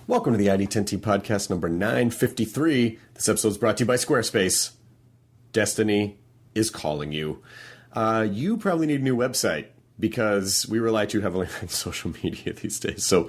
Welcome to the ID10T podcast number 953. This episode is brought to you by Squarespace. Destiny is calling you. You probably need a new website because we rely too heavily on social media these days. So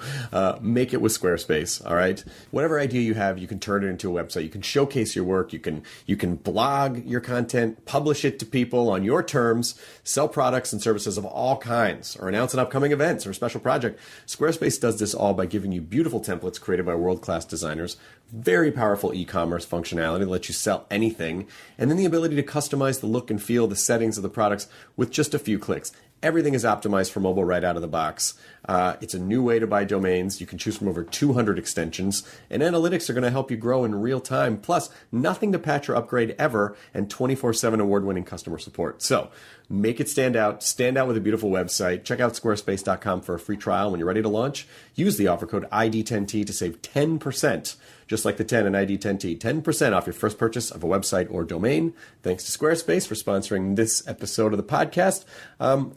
make it with Squarespace, all right? Whatever idea you have, you can turn it into a website. You can showcase your work. You can blog your content, publish it to people on your terms, sell products and services of all kinds, or announce an upcoming events or a special project. Squarespace does this all by giving you beautiful templates created by world-class designers, very powerful e-commerce functionality that lets you sell anything, and then the ability to customize the look and feel, the settings of the products with just a few clicks. Everything is optimized for mobile right out of the box. It's a new way to buy domains. You can choose from over 200 extensions, and analytics are going to help you grow in real time. Plus, nothing to patch or upgrade ever, and 24/7 award-winning customer support. So, make it stand out. Stand out with a beautiful website. Check out squarespace.com for a free trial. When you're ready to launch, use the offer code ID10T to save 10%, just like the 10 in ID10T. 10% off your first purchase of a website or domain. Thanks to Squarespace for sponsoring this episode of the podcast.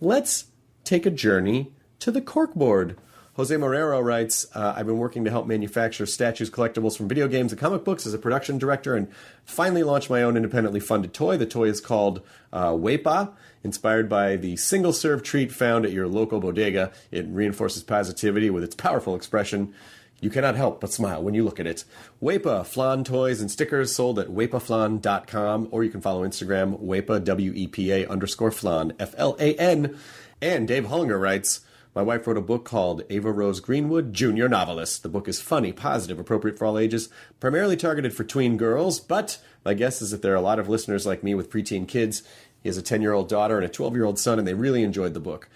Let's take a journey to the corkboard. Jose Marrero writes, I've been working to help manufacture statues, collectibles from video games and comic books as a production director, and finally launched my own independently funded toy. The toy is called Wepa, inspired by the single-serve treat found at your local bodega. It reinforces positivity with its powerful expression. You cannot help but smile when you look at it. Wepa, flan toys and stickers sold at wepaflan.com, or you can follow Instagram, Wepa, W-E-P-A _flan, F-L-A-N. And Dave Hollinger writes, my wife wrote a book called Ava Rose Greenwood, Junior Novelist. The book is funny, positive, appropriate for all ages, primarily targeted for tween girls, but my guess is that there are a lot of listeners like me with preteen kids. He has a 10-year-old daughter and a 12-year-old son, and they really enjoyed the book.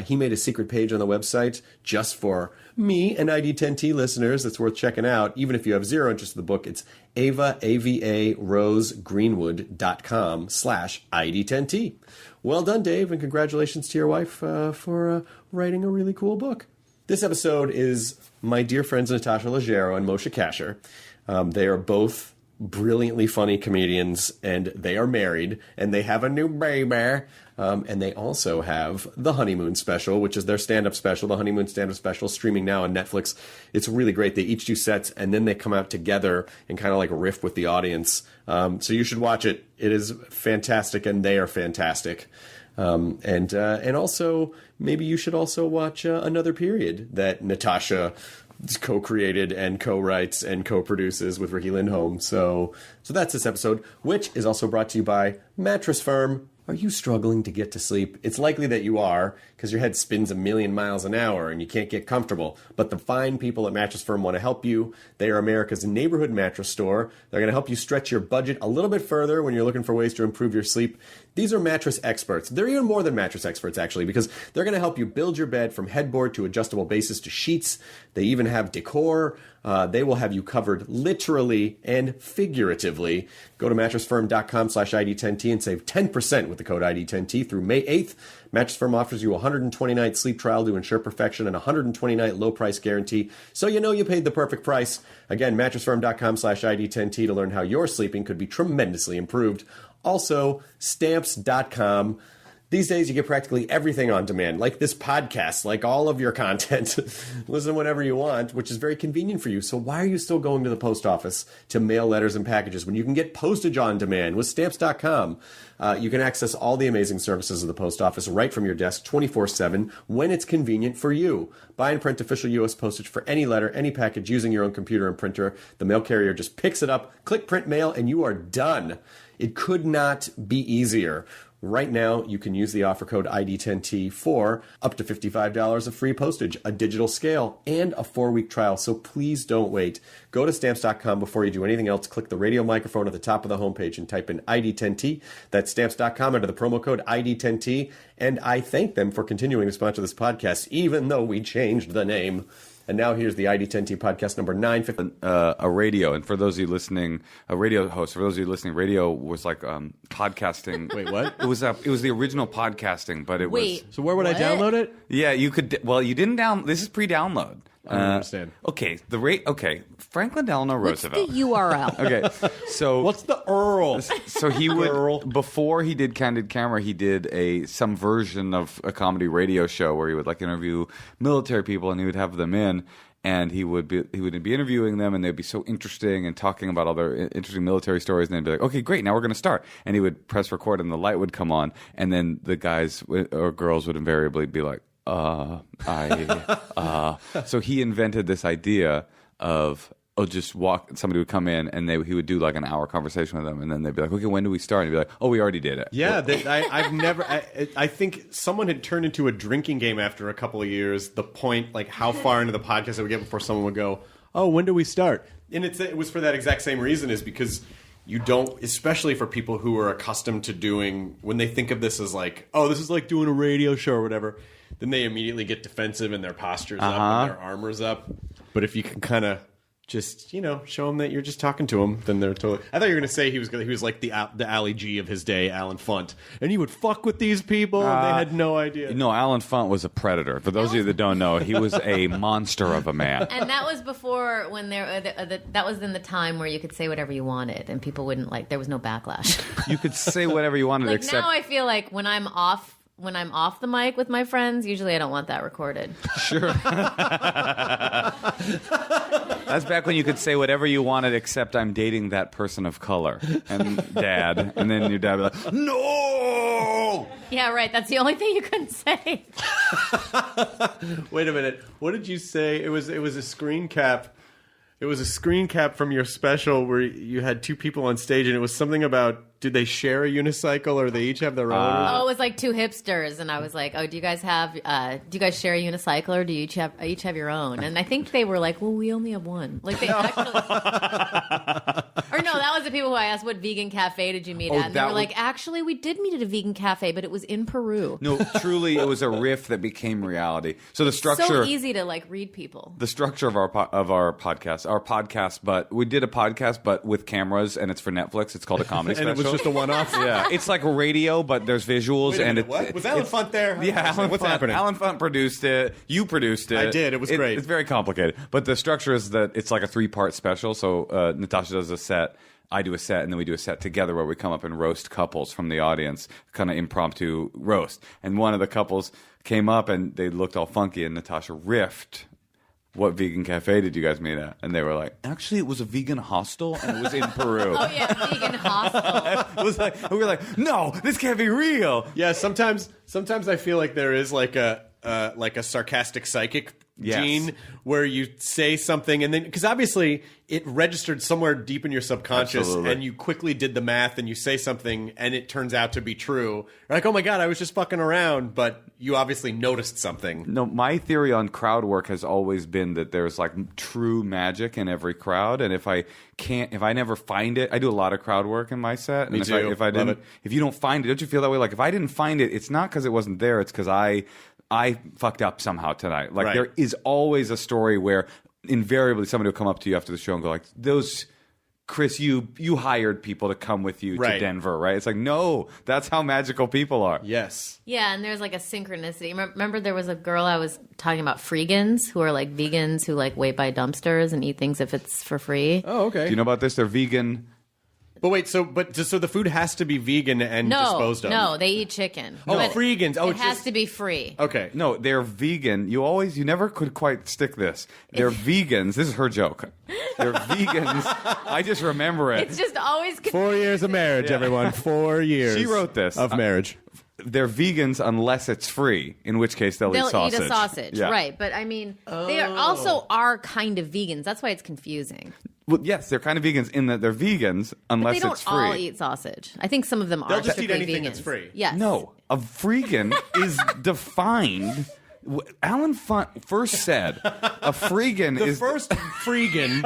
He made a secret page on the website just for me and ID10T listeners that's worth checking out. Even if you have zero interest in the book, it's Ava, A-V-A, rosegreenwood.com/ID10T. Well done, Dave, and congratulations to your wife for writing a really cool book. This episode is my dear friends Natasha Leggero and Moshe Kasher. They are both brilliantly funny comedians, and they are married, and they have a new baby, and they also have the Honeymoon Special, which is their stand-up special, the Honeymoon Stand-Up Special, streaming now on Netflix. It's really great. They each do sets, and then they come out together and kind of like riff with the audience. So you should watch it. It is fantastic, and they are fantastic. And also, maybe you should also watch Another Period that Natasha co-created and co-writes and co-produces with Ricky Lindholm. So that's this episode, which is also brought to you by Mattress Firm. Are you struggling to get to sleep? It's likely that you are, because your head spins a million miles an hour and you can't get comfortable. But the fine people at Mattress Firm want to help you. They are America's neighborhood mattress store. They're going to help you stretch your budget a little bit further when you're looking for ways to improve your sleep. These are mattress experts. They're even more than mattress experts, actually, because they're going to help you build your bed from headboard to adjustable bases to sheets. They even have decor. They will have you covered literally and figuratively. Go to mattressfirm.com/ID10T and save 10% with the code ID10T through May 8th. Mattress Firm offers you a 120-night sleep trial to ensure perfection and a 120-night low price guarantee, so you know you paid the perfect price. Again, mattressfirm.com/ID10T to learn how your sleeping could be tremendously improved. Also, stamps.com. These days, you get practically everything on demand, like this podcast, like all of your content. Listen whenever you want, which is very convenient for you. So why are you still going to the post office to mail letters and packages when you can get postage on demand with stamps.com? You can access all the amazing services of the post office right from your desk 24/7 when it's convenient for you. Buy and print official U.S. postage for any letter, any package using your own computer and printer. The mail carrier just picks it up, click print mail, and you are done. It could not be easier. Right now, you can use the offer code ID10T for up to $55 of free postage, a digital scale, and a 4-week trial. So please don't wait. Go to stamps.com before you do anything else. Click the radio microphone at the top of the homepage and type in ID10T. That's stamps.com under the promo code ID10T. And I thank them for continuing to sponsor this podcast, even though we changed the name. And now here's the ID10T podcast number 950. A radio, and for those of you listening, a radio host. For those of you listening, radio was like podcasting. Wait, what? It was the original podcasting, but it was. So where would I download it? Yeah, you could. Well, you didn't This is pre-download. I don't understand. Okay, Franklin Delano Roosevelt. What's the URL? Okay, so what's the URL? So he would before he did Candid Camera, he did some version of a comedy radio show where he would like interview military people and he would have them in. and he would be interviewing them, and they'd be so interesting and talking about all their interesting military stories, and they'd be like, okay, great, now we're going to start. And he would press record, and the light would come on, and then the guys or girls would invariably be like, So he invented this idea of somebody would come in and he would do like an hour conversation with them, and then they'd be like, okay, when do we start? And he'd be like, oh, we already did it. Yeah, I think someone had turned into a drinking game after a couple of years, the point, like how far into the podcast I would get before someone would go, oh, when do we start? And it was for that exact same reason, is because you don't, especially for people who are accustomed to doing, when they think of this as like, oh, this is like doing a radio show or whatever, then they immediately get defensive and their posture's up and their armor's up. But if you can kind of just, show them that you're just talking to them, then they're totally... I thought you were going to say he was like the Ali G of his day, Alan Funt. And he would fuck with these people, and they had no idea. No, Alan Funt was a predator. For those of you that don't know, he was a monster of a man. And that was before when that was in the time where you could say whatever you wanted, and people wouldn't there was no backlash. You could say whatever you wanted, except... Now I feel like when I'm off the mic with my friends, usually I don't want that recorded. Sure. That's back when you could say whatever you wanted, except I'm dating that person of color. And Dad. And then your dad would be like, no! Yeah, right. That's the only thing you couldn't say. Wait a minute. What did you say? It was a screen cap. It was a screen cap from your special where you had two people on stage, and it was something about, did they share a unicycle or they each have their own? It was like two hipsters, and I was like, oh, do you guys share a unicycle, or do you each have your own? And I think they were like, well, we only have one. Like they actually... Or no, that was the people who I asked, what vegan cafe did you meet at? And they were like, actually, we did meet at a vegan cafe, but it was in Peru. No, truly, it was a riff that became reality. So the structure... So easy to read people. The structure of our podcast, but we did a podcast, but with cameras, and it's for Netflix. It's called a comedy special. And it was just a one-off? Yeah. It's like a radio, but there's visuals. What? Was Alan Funt there? Yeah, What's happening? Alan Funt produced it. You produced it. I did. It was great. It's very complicated. But the structure is that it's like a 3-part special. So Natasha does a set, I do a set, and then we do a set together where we come up and roast couples from the audience, kind of impromptu roast. And one of the couples came up, and they looked all funky, and Natasha riffed, what vegan cafe did you guys meet at? And they were like, actually, it was a vegan hostel, and it was in Peru. Oh, yeah, vegan hostel. It was like, we were like, no, this can't be real. Yeah, sometimes I feel like there is like a sarcastic psychic gene where you say something, and then, because obviously it registered somewhere deep in your subconscious. Absolutely. And you quickly did the math and you say something and it turns out to be true. You're like, oh my God, I was just fucking around, but you obviously noticed something. No, my theory on crowd work has always been that there's like true magic in every crowd, and if I never find it, I do a lot of crowd work in my set. And Me too. If you don't find it, don't you feel that way? Like if I didn't find it, it's not because it wasn't there, it's because I fucked up somehow tonight. Like There is always a story where invariably somebody will come up to you after the show and go like, Chris, you hired people to come with you to Denver, right? It's like, no, that's how magical people are. Yes. Yeah, and there's like a synchronicity. Remember there was a girl I was talking about, freegans, who are like vegans who like wait by dumpsters and eat things if it's for free. Oh, okay. Do you know about this? They're vegan. But wait, so the food has to be vegan and disposed of? No, they eat chicken. Oh, freegans. Oh, it has to be free. Okay. No, they're vegan. You never could quite stick this. They're vegans. This is her joke. They're vegans. I just remember it. It's just always 4 years of marriage, everyone. 4 years. She wrote this. Of marriage. They're vegans unless it's free, in which case they'll eat sausage. They'll eat a sausage, right. But I mean, they also are kind of vegans. That's why it's confusing. Well, yes, they're kind of vegans in that they're vegans unless it's free. They don't all eat sausage. I think some of them They'll are just eat strictly anything vegans. that's free. Yes. No, a freegan is defined. Alan Funt first said a freegan is... The first freegan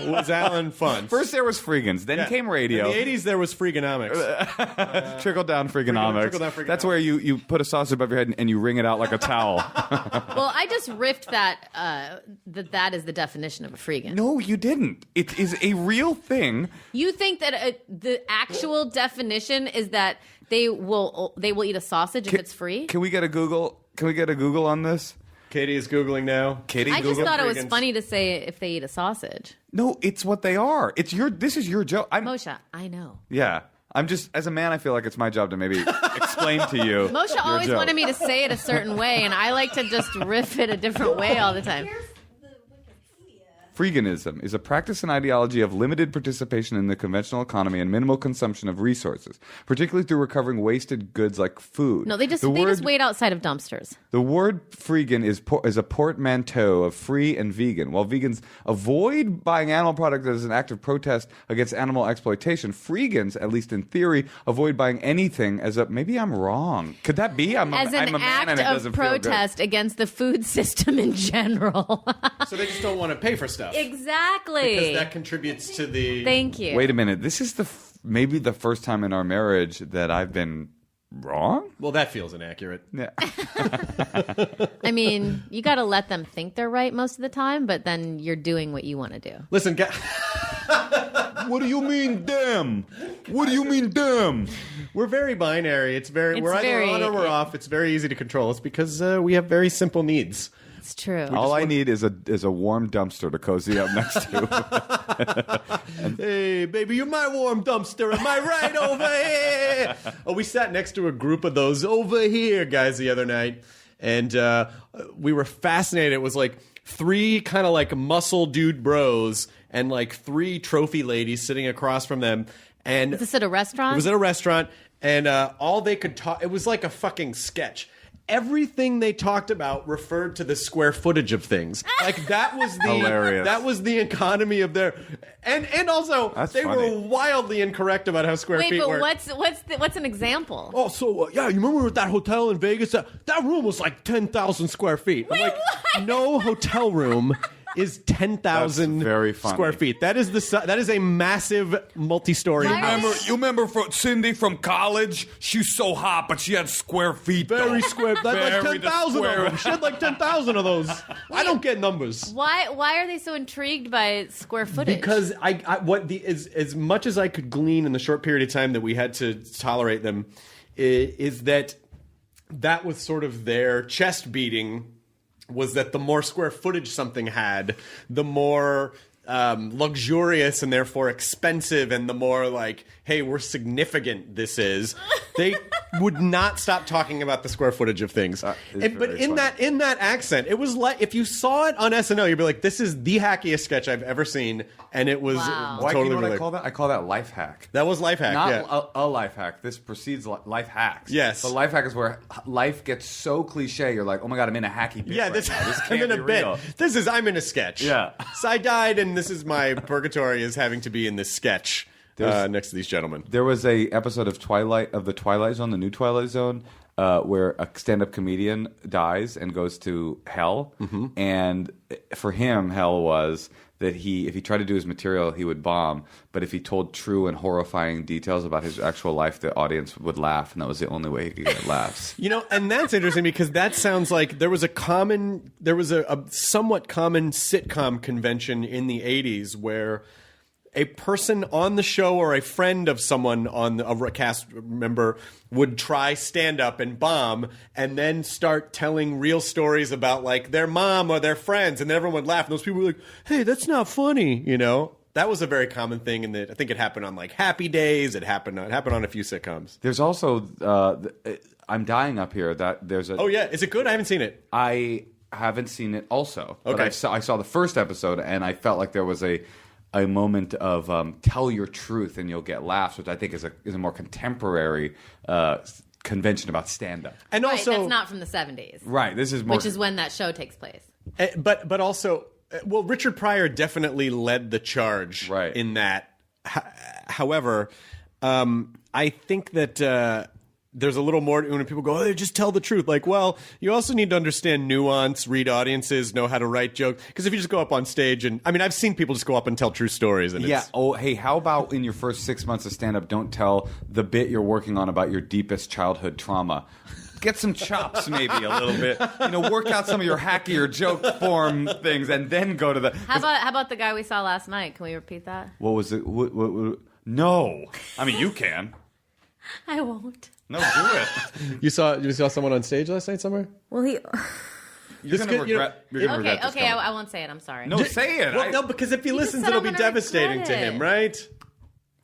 was Alan Funt. First there was freegans, then came radio. In the 80s there was freeganomics. Trickle-down freeganomics. That's where you put a sausage above your head and you wring it out like a towel. Well, I just riffed that is the definition of a freegan. No, you didn't. It is a real thing. You think that the actual definition is that they will eat a sausage if it's free? Can we get a Google? Can we get a Google on this? Katie is Googling now. I just thought it was funny to say if they eat a sausage. No, it's what they are. This is your joke. Moshe, I know. Yeah. I'm just, as a man, I feel like it's my job to maybe explain to you. Moshe always wanted me to say it a certain way, and I like to just riff it a different way all the time. Freeganism is a practice and ideology of limited participation in the conventional economy and minimal consumption of resources, particularly through recovering wasted goods like food. No, they just wait outside of dumpsters. The word freegan is a portmanteau of free and vegan. While vegans avoid buying animal products as an act of protest against animal exploitation, freegans, at least in theory, avoid buying anything as a... Maybe I'm wrong. Could that be? I'm as a an man act and it doesn't of feel good. protest against the food system in general. So they just don't want to pay for stuff. Exactly. Because that contributes to the... Thank you. Wait a minute. This is maybe the first time in our marriage that I've been wrong? Well, that feels inaccurate. Yeah. I mean, you got to let them think they're right most of the time, but then you're doing what you want to do. Listen, What do you mean, damn? What do you mean, damn? we're very binary. We're either on or we're off. It's very easy to control. It's because we have very simple needs. It's true. All I need is a warm dumpster to cozy up next to. Hey, baby, you're my warm dumpster. Am I right over here? Oh, we sat next to a group of those over here guys the other night, and we were fascinated. It was like 3 kind of like muscle dude bros and like 3 trophy ladies sitting across from them. And Is this at a restaurant? It was at a restaurant, and all they could talk... It was like a fucking sketch. Everything they talked about referred to the square footage of things. Like that was the Hilarious. That was the economy of their... And also, That's they funny. were wildly incorrect about how square Wait, feet but work. what's an example? Oh, so yeah, you remember at that hotel in Vegas? That room was like 10,000 square feet. I'm like, no hotel room is 10,000 That's very funny. square feet. That is a massive multi-story Why are house. You remember Cindy from college? She's so hot, but she had square feet. Very square. That's like Very 10,000 of them. She had like 10,000 of those. I don't get numbers. Why are they so intrigued by square footage? Because as much as I could glean in the short period of time that we had to tolerate them, is that was sort of their chest beating. Was that the more square footage something had, the more luxurious and therefore expensive, and the more like, hey, we're significant this is. They would not stop talking about the square footage of things. But in that accent, it was like if you saw it on SNL, you'd be like, this is the hackiest sketch I've ever seen, and it was Wow. totally you know what I related. call that? I call that life hack. That was life hack. Not yeah. a life hack. This precedes life hacks. Yes. But life hack is where life gets so cliche. You're like, oh my god, I'm in a hacky bit. Yeah, right this, now. This I'm can't in a be bit. real. I'm in a sketch. Yeah. So I died, and this is my purgatory is having to be in this sketch next to these gentlemen. There was a episode of the Twilight Zone, the new Twilight Zone, where a stand-up comedian dies and goes to hell. Mm-hmm. And for him, hell was that if he tried to do his material, he would bomb. But if he told true and horrifying details about his actual life, the audience would laugh, and that was the only way he could get laughs. You know, and that's interesting because that sounds like there was a somewhat common sitcom convention in the 80s where a person on the show or a friend of someone on a cast member would try stand-up and bomb and then start telling real stories about like their mom or their friends, and then everyone would laugh, and those people were like, hey, that's not funny, you know? That was a very common thing, and I think it happened on like Happy Days. It happened on a few sitcoms. There's also I'm dying up here that there's a... Oh yeah, is it good? I haven't seen it. I haven't seen it also. Okay. But I saw the first episode, and I felt like there was a moment of tell your truth and you'll get laughs, which I think is a more contemporary convention about stand-up. And right, also, that's not from the 70s. Right, this is more... Which is when that show takes place. But also, well, Richard Pryor definitely led the charge in that. However, I think that there's a little more when people go, oh, just tell the truth. Like, well, you also need to understand nuance, read audiences, know how to write jokes. Because if you just go up on stage and, I mean, I've seen people just go up and tell true stories. And Yeah. it's, Oh, hey, how about in your first 6 months of stand-up, don't tell the bit you're working on about your deepest childhood trauma. Get some chops, maybe a little bit. You know, work out some of your hackier joke form things, and then go to the. How about the guy we saw last night? Can we repeat that? What was it? No, I mean you can. I won't. No, do it. you saw someone on stage last night somewhere? Well, he. You're gonna regret. You're gonna regret this Okay. comment. I won't say it. I'm sorry. No, say it. Well, no, because if he just listens, said it'll I'm be gonna devastating regret to him, it. right?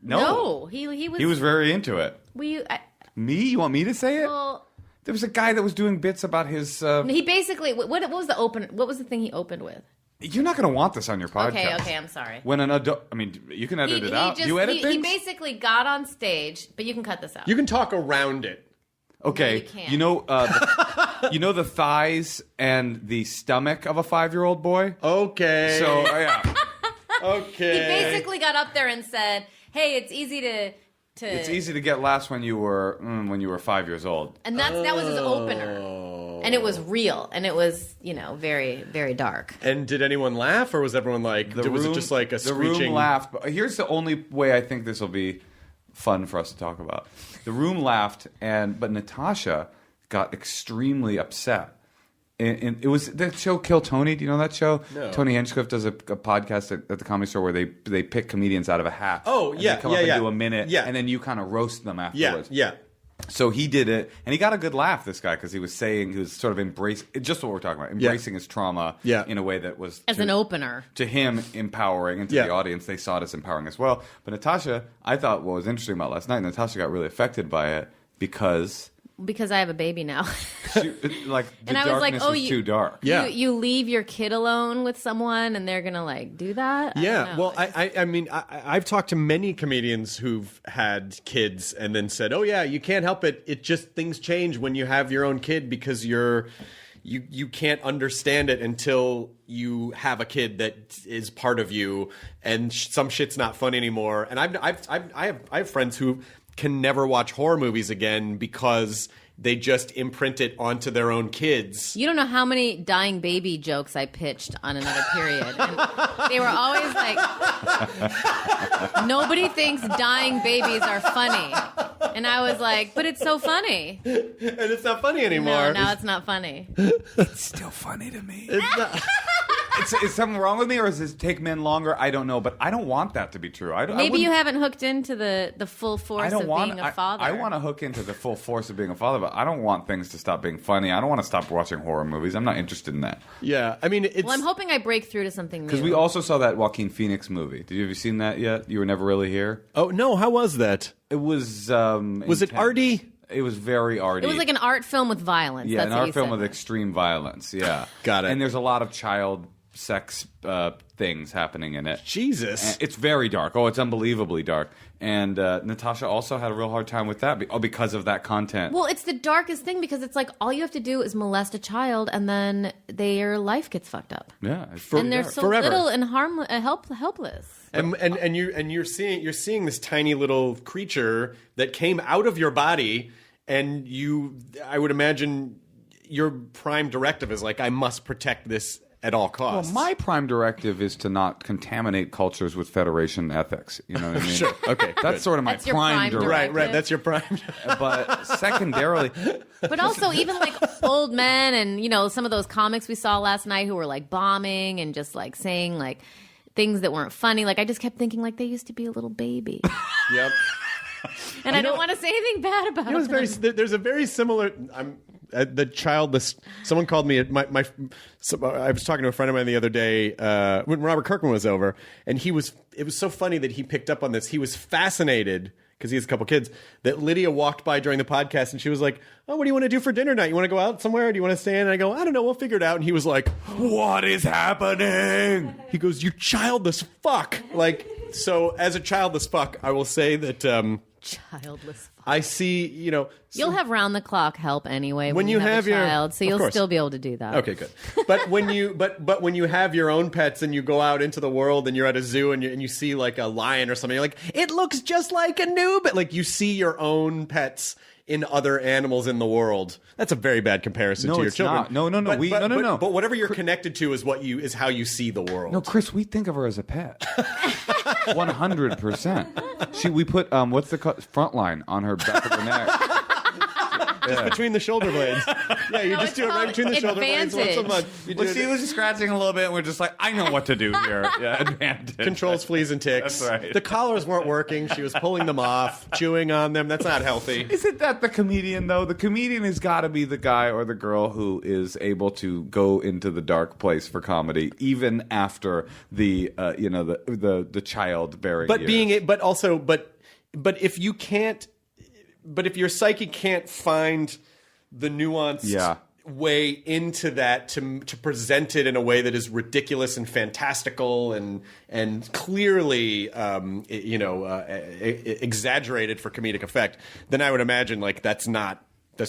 No, he was. He was very into it. Me? You want me to say it? Well, There was a guy that was doing bits about his. he basically. What was the thing he opened with? You're not going to want this on your podcast. Okay, I'm sorry. When an adult, I mean, you can edit it out. You edit things? He basically got on stage, but you can cut this out. You can talk around it. Okay, no, you can't. You know the thighs and the stomach of a 5-year-old boy. Okay. So yeah, okay. He basically got up there and said, "Hey, it's easy to." It's easy to get laughs when you were 5 years old. And that was his opener, and it was real, and it was very, very dark. And did anyone laugh, or was everyone like? Was it just like a screeching? The room laughed. But here's the only way I think this will be fun for us to talk about. The room laughed, but Natasha got extremely upset. And it was the show Kill Tony. Do you know that show? No. Tony Hinchcliffe does a podcast at the Comedy Store where they pick comedians out of a hat. Oh, yeah, they come up and do a minute, yeah. and then you kind of roast them afterwards. Yeah. So he did it, and he got a good laugh, this guy, because he was sort of embracing, just what we're talking about, embracing his trauma in a way that was... As an opener. To him, empowering, and to the audience, they saw it as empowering as well. But Natasha, I thought what was interesting about last night, Natasha got really affected by it because I have a baby now. the and I was like, darkness was too dark. Yeah. You leave your kid alone with someone and they're going to do that? Yeah. Well, I mean, I've talked to many comedians who've had kids and then said, oh, yeah, you can't help it. It just, things change when you have your own kid because you can't understand it until you have a kid that is part of you, and some shit's not fun anymore. And I have friends who can never watch horror movies again because they just imprint it onto their own kids. You don't know how many dying baby jokes I pitched on another period. And they were always like, nobody thinks dying babies are funny. And I was like, but it's so funny. And it's not funny anymore. No, it's not funny. It's still funny to me. It's not. Is something wrong with me, or does it take men longer? I don't know, but I don't want that to be true. Maybe you haven't hooked into the full force of being a father. I want to hook into the full force of being a father, but I don't want things to stop being funny. I don't want to stop watching horror movies. I'm not interested in that. Yeah, I mean, it's... Well, I'm hoping I break through to something new. Because we also saw that Joaquin Phoenix movie. Have you seen that yet? You Were Never Really Here? Oh, no, how was that? It was... Was it arty? It was very arty. It was like an art film with violence. Yeah, That's an what art film said. with extreme violence. Yeah. Got it. And there's a lot of child sex things happening in it. Jesus. And it's very dark. Oh, it's unbelievably dark. And Natasha also had a real hard time with that because of that content. Well, it's the darkest thing because it's like all you have to do is molest a child and then their life gets fucked up. Yeah. And they're so forever. little and helpless. And you're seeing this tiny little creature that came out of your body, and I would imagine your prime directive is like, I must protect this at all costs. Well, my prime directive is to not contaminate cultures with Federation ethics. You know what I mean? Sure. Okay. That's sort of my That's your prime prime directive. Right. That's your prime. But secondarily, But also, even like old men and, some of those comics we saw last night who were like bombing and just like saying like things that weren't funny. Like I just kept thinking like they used to be a little baby. Yep. And I don't want to say anything bad about It was them. there's a very similar. The childless. Someone called me. I was talking to a friend of mine the other day when Robert Kirkman was over, and it was so funny that he picked up on this. He was fascinated because he has a couple kids. That Lydia walked by during the podcast, and she was like, "Oh, what do you want to do for dinner tonight? You want to go out somewhere? Or do you want to stay in?" And I go, "I don't know. We'll figure it out." And he was like, "What is happening?" He goes, "You childless fuck!" Like, so as a childless fuck, I will say that. Childless. I see, You'll have round the clock help anyway when you have a your child, so of you'll course. still be able to do that. Okay, good. But when you but when you have your own pets and you go out into the world and you're at a zoo and you see like a lion or something, you're like, it looks just like a noob. Like you see your own pets in other animals in the world. That's a very bad comparison No, to your it's children. not. No. No. But whatever you're connected to is how you see the world. No, Chris, we think of her as a pet. 100%. We put what's the front line on her back of her neck. Just between the shoulder blades. Yeah, you just do it right between the shoulder blades once a month. You do She was scratching a little bit, and we're just like, I know what to do here. Yeah, advantage. Controls fleas and ticks. That's right. The collars weren't working. She was pulling them off, chewing on them. That's not healthy. Isn't that the comedian, though? The comedian has got to be the guy or the girl who is able to go into the dark place for comedy, even after the childbearing years. But if you can't, but if your psyche can't find the nuanced way into that to present it in a way that is ridiculous and fantastical and clearly exaggerated for comedic effect, then I would imagine like that's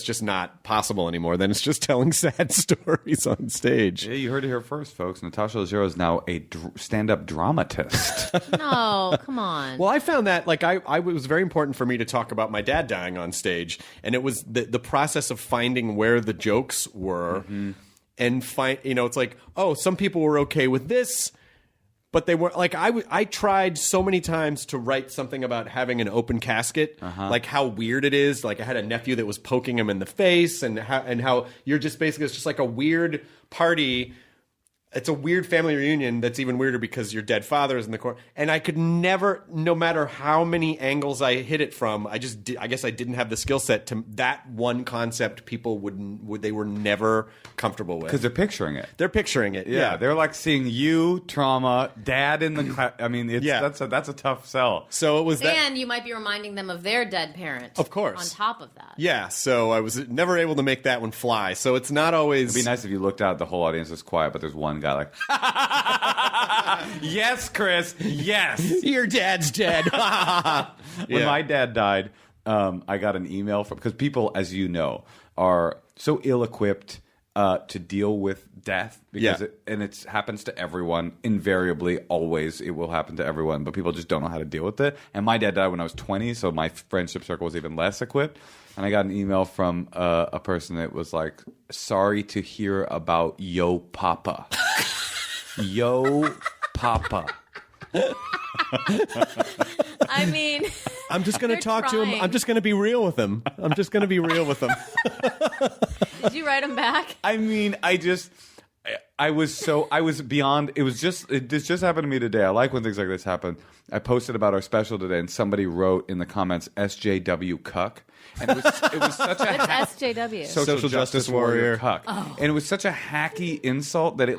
just not possible anymore. Then it's just telling sad stories on stage. Yeah, you heard it here first, folks. Natasha Leggero is now a stand-up dramatist. No, come on. Well, I found that like it was very important for me to talk about my dad dying on stage, and it was the process of finding where the jokes were, and it's like, oh, some people were okay with this. But they were like I tried so many times to write something about having an open casket, like how weird it is. Like I had a nephew that was poking him in the face, and how you're just basically it's just like a weird party. It's a weird family reunion that's even weirder because your dead father is in the corner. And I could never, no matter how many angles I hit it from, I guess I didn't have the skill set to that one concept. People they were never comfortable with Because they're picturing it. They're picturing it. Yeah, they're like seeing you, trauma, dad in the. I mean, that's a tough sell. So it was that. And you might be reminding them of their dead parent. Of course. On top of that. Yeah, so I was never able to make that one fly. So it's not always. It'd be nice if you looked out, the whole audience is quiet, but there's one guy like, yes, Chris, yes. Your dad's dead. When my dad died, I got an email because people, as you know, are so ill-equipped to deal with death because it happens to everyone. Invariably, always, it will happen to everyone, but people just don't know how to deal with it. And my dad died when I was 20, so my friendship circle was even less equipped. And I got an email from a person that was like, sorry to hear about yo papa. Yo papa. I mean, I'm just going to talk to him. trying. I'm just going to be real with him. Did you write him back? I mean, I was beyond. This just happened to me today. I like when things like this happen. I posted about our special today, and somebody wrote in the comments, "SJW cuck," and it was such a What's SJW? Social justice warrior. cuck, and it was such a hacky insult that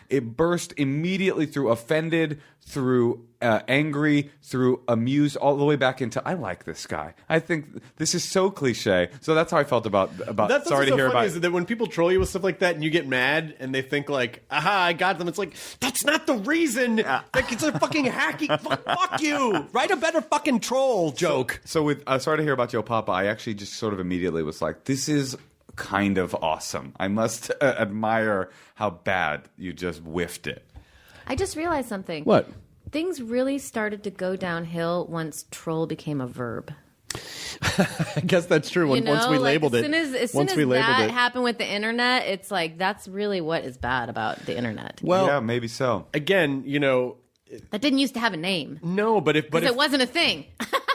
it burst immediately through offended, through angry, through amused, all the way back into I like this guy. I think this is so cliche. So that's how I felt about. That's sorry to hear about. Is that when people troll you with stuff like that and you get mad and they think like, aha, I got them. It's like, that's not the reason. Like, it's a fucking hacky. Fuck you. Write a better fucking troll joke. So with sorry to hear about Joe Papa, I actually just sort of immediately was like, this is kind of awesome. I must admire how bad you just whiffed it. I just realized something. What? Things really started to go downhill once troll became a verb. I guess that's true. Once we labeled it. As soon as that happened with the internet, it's like that's really what is bad about the internet. Well, yeah, maybe so. Again, that didn't used to have a name. No, but if it wasn't a thing.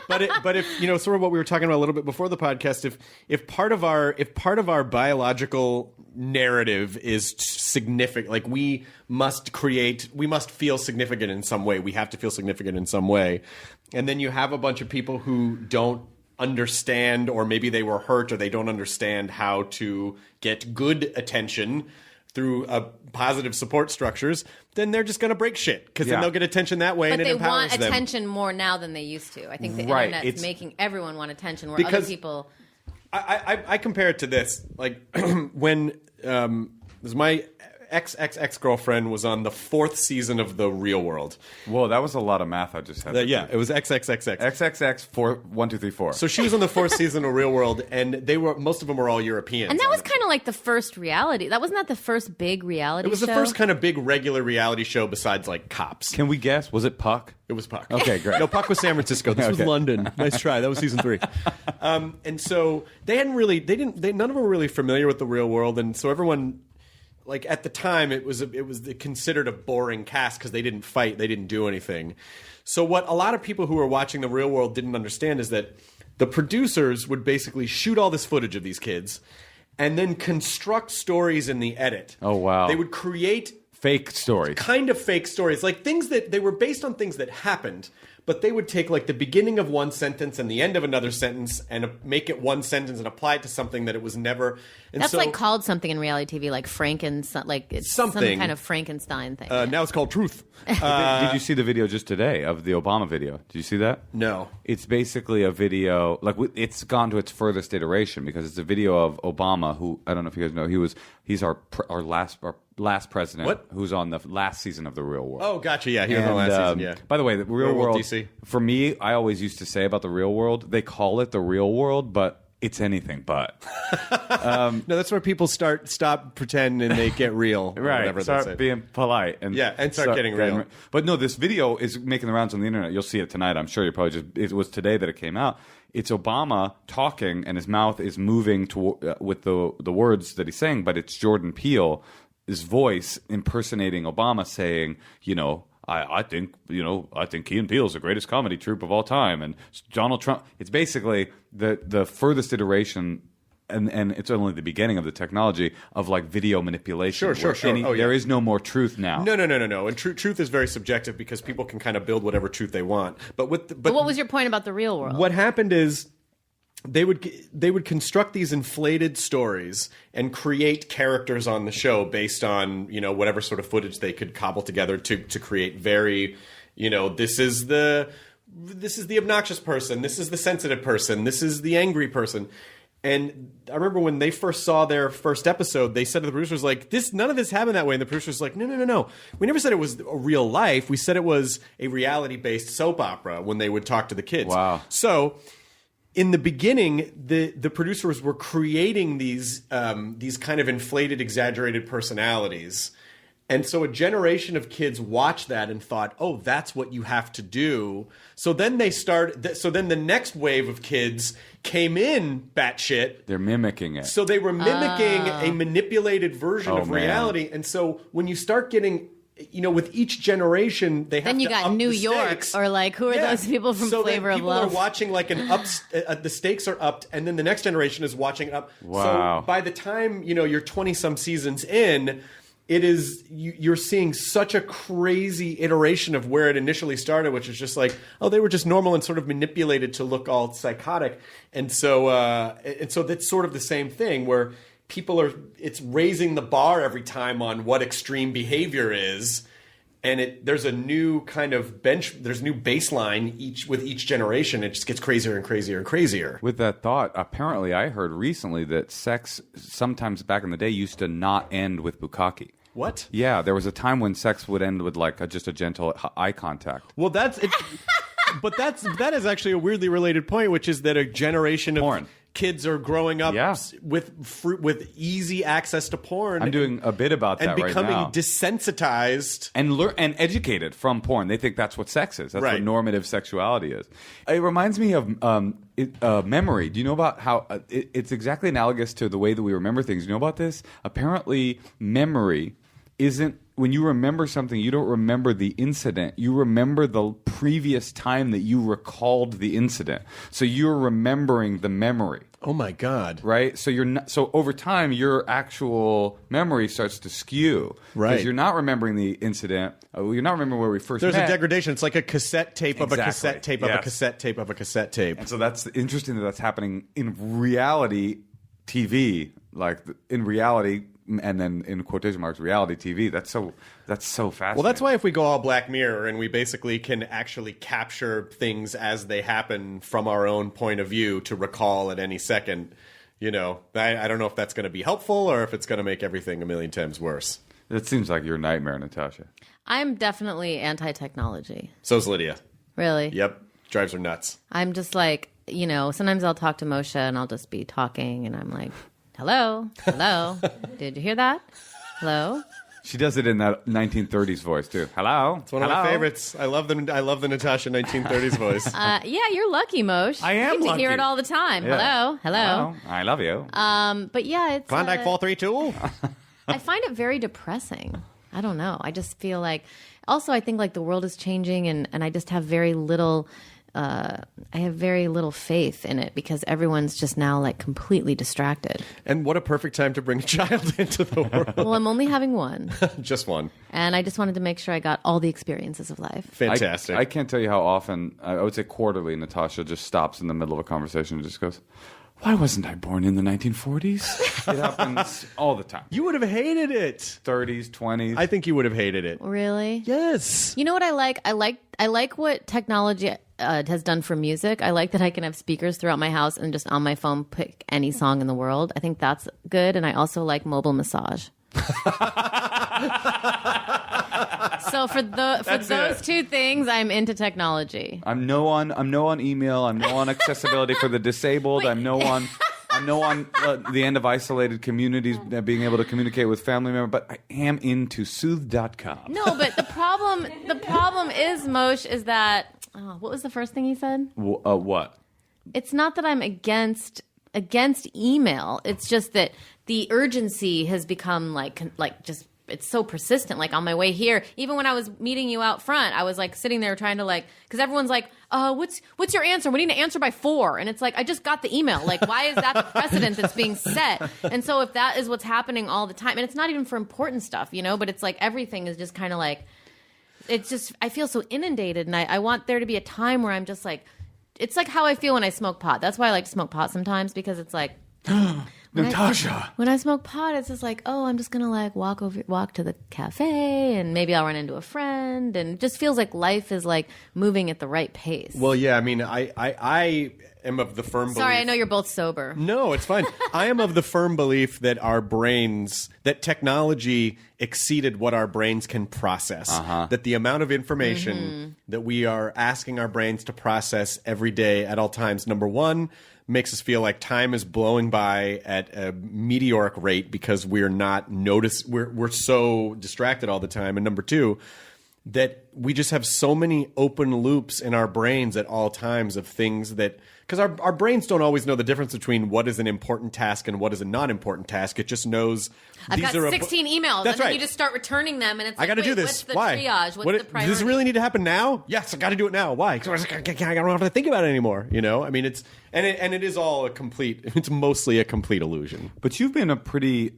but if sort of what we were talking about a little bit before the podcast, if part of our biological narrative is significant, like we must feel significant in some way. We have to feel significant in some way, and then you have a bunch of people who don't understand, or maybe they were hurt, or they don't understand how to get good attention through positive support structures, then they're just going to break shit because then they'll get attention that way, and it empowers them. But they want attention more now than they used to. I think the internet's making everyone want attention, where other people. I compare it to this, like when my ex-girlfriend was on the 4th season of The Real World. Whoa, that was a lot of math I just had. Yeah, it was XXXX. XXX 4 1 2 3 4. So she was on the 4th season of Real World, and most of them were all Europeans. And that was kind of like the first reality. That wasn't the first big reality show. It was the first kind of big regular reality show besides like Cops. Can we guess? Was it Puck? It was Puck. Okay, great. No, Puck was San Francisco. This was London. Nice try. That was season 3. And so they none of them were really familiar with The Real World, and so everyone. Like at the time, it was considered a boring cast because they didn't fight, they didn't do anything. So what a lot of people who were watching The Real World didn't understand is that the producers would basically shoot all this footage of these kids, and then construct stories in the edit. Oh wow! They would create fake stories, kind of fake stories, like things that they were based on things that happened, but they would take like the beginning of one sentence and the end of another sentence and make it one sentence and apply it to something that it was never. And That's so, like called something in reality TV, like Frankenstein, like it's some kind of Frankenstein thing. now it's called Truth. Did you see the video just today of the Obama video? Did you see that? No. It's basically a video, like it's gone to its furthest iteration because it's a video of Obama, who I don't know if you guys know, he's our last president, What? who's on the last season of The Real World. Oh, gotcha. Yeah, he was on the last season. Yeah. By the way, the Real World, DC. for me, I always used to say about The Real World, they call it The Real World, but it's anything but. No, that's where people stop pretend and they get real. Or Right, whatever start that's being polite. And start getting real. But no, this video is making the rounds on the internet. You'll see it tonight. I'm sure you probably it was today that it came out. It's Obama talking, and his mouth is moving with the words that he's saying, but it's Jordan Peele's voice impersonating Obama saying, I think Key and Peele is the greatest comedy troupe of all time, and Donald Trump. It's basically the furthest iteration, and it's only the beginning of the technology of like video manipulation. Sure. There is no more truth now. No. And truth is very subjective because people can kind of build whatever truth they want. But what was your point about The Real World? What happened is they would construct these inflated stories and create characters on the show based on whatever sort of footage they could cobble together to create very this is the obnoxious person, this is the sensitive person, this is the angry person. And I remember when they first saw their first episode, they said to the producers, like, none of this happened that way. And the producers were like, no. We never said it was a real life. We said it was a reality-based soap opera when they would talk to the kids. Wow. So in the beginning, the producers were creating these kind of inflated, exaggerated personalities. And so a generation of kids watched that and thought, oh, that's what you have to do. So then the next wave of kids came in batshit. They're mimicking it. So they were mimicking a manipulated version of reality. And so when you start getting, with each generation, they have then you to got up New the York, stakes. or like, who are those people from Flavor of Love? People are watching like the stakes are upped, and then the next generation is watching it up. Wow. So by the time, you're 20-some seasons in, you're seeing such a crazy iteration of where it initially started, which is just like, oh, they were just normal and sort of manipulated to look all psychotic. And so that's sort of the same thing where it's raising the bar every time on what extreme behavior is. And there's a new kind of there's a new baseline with each generation. It just gets crazier and crazier and crazier. With that thought, apparently I heard recently that sex sometimes back in the day used to not end with bukkake. What? Yeah, there was a time when sex would end with like just a gentle eye contact. Well, that's it. But that is actually a weirdly related point, which is that a generation of porn. Kids are growing up with easy access to porn. I'm doing a bit about that right now. And becoming desensitized. And educated from porn. They think that's what sex is. That's what normative sexuality is. It reminds me of memory. Do you know about how it's exactly analogous to the way that we remember things? Do you know about this? Apparently, memory isn't... When you remember something, you don't remember the incident. You remember the previous time that you recalled the incident. So you're remembering the memory. Oh my God! Right. So So over time, your actual memory starts to skew. Right. Because you're not remembering the incident. You're not remembering where we first met. There's a degradation. It's like a cassette tape of a cassette tape of a cassette tape of a cassette tape. And so that's interesting that's happening in reality TV, like in reality. And then in quotation marks, reality TV. That's so fascinating. Well, that's why if we go all Black Mirror and we basically can actually capture things as they happen from our own point of view to recall at any second, I don't know if that's going to be helpful or if it's going to make everything a million times worse. That seems like your nightmare, Natasha. I'm definitely anti-technology. So's Lydia. Really? Yep. Drives her nuts. I'm just like, sometimes I'll talk to Moshe and I'll just be talking and I'm like, hello? Did you hear that? Hello? She does it in that 1930s voice too. Hello? It's one of my favorites. I love the Natasha 1930s voice. Yeah, you're lucky, Moshe. I am I get to hear lucky. it all the time. Yeah. Hello. I love you. But yeah, it's Klondike 432. I find it very depressing. I don't know. I just feel like also I think like the world is changing and I just have very little I have very little faith in it because everyone's just now like completely distracted. And what a perfect time to bring a child into the world. Well, I'm only having one. Just one. And I just wanted to make sure I got all the experiences of life. Fantastic. I can't tell you how often, I would say quarterly, Natasha just stops in the middle of a conversation and just goes, why wasn't I born in the 1940s? It happens all the time. You would have hated it. 30s, 20s. I think you would have hated it. Really? Yes. You know what I like? I like what technology has done for music. I like that I can have speakers throughout my house and just on my phone pick any song in the world. I think that's good. And I also like mobile massage. So for those two things, I'm into technology. I'm no on email. I'm no on accessibility for the disabled. I'm no on the end of isolated communities being able to communicate with family members. But I am into soothe.com. No, but the problem is, Moshe, is that what was the first thing he said? What? It's not that I'm against email. It's just that the urgency has become like just it's so persistent. Like on my way here, even when I was meeting you out front, I was like sitting there trying to like, because everyone's like, what's your answer? We need to answer by 4. And it's like, I just got the email. Like, why is that the precedent that's being set? And so if that is what's happening all the time, and it's not even for important stuff, but it's like everything is just kind of like, it's just, I feel so inundated, and I want there to be a time where I'm just like, it's like how I feel when I smoke pot. That's why I like to smoke pot sometimes, because it's like, Natasha. When I smoke pot, it's just like, oh, I'm just gonna like walk to the cafe, and maybe I'll run into a friend, and it just feels like life is like moving at the right pace. Well, yeah, I mean, I am of the firm belief. Sorry, I know you're both sober. No, it's fine. I am of the firm belief that that technology exceeded what our brains can process. That the amount of information that we are asking our brains to process every day at all times, number one, makes us feel like time is blowing by at a meteoric rate because we're so distracted all the time. And number two, that we just have so many open loops in our brains at all times of things that, because our brains don't always know the difference between what is an important task and what is a not important task. It just knows I've got 16 emails. That's and then right. You just start returning them, and it's like, I got to do this. What's the Why? triage? What's the priority? Does this really need to happen now? Yes, I got to do it now. Why? Because I don't have to think about it anymore. I mean, it is all it's mostly a complete illusion. But you've been a pretty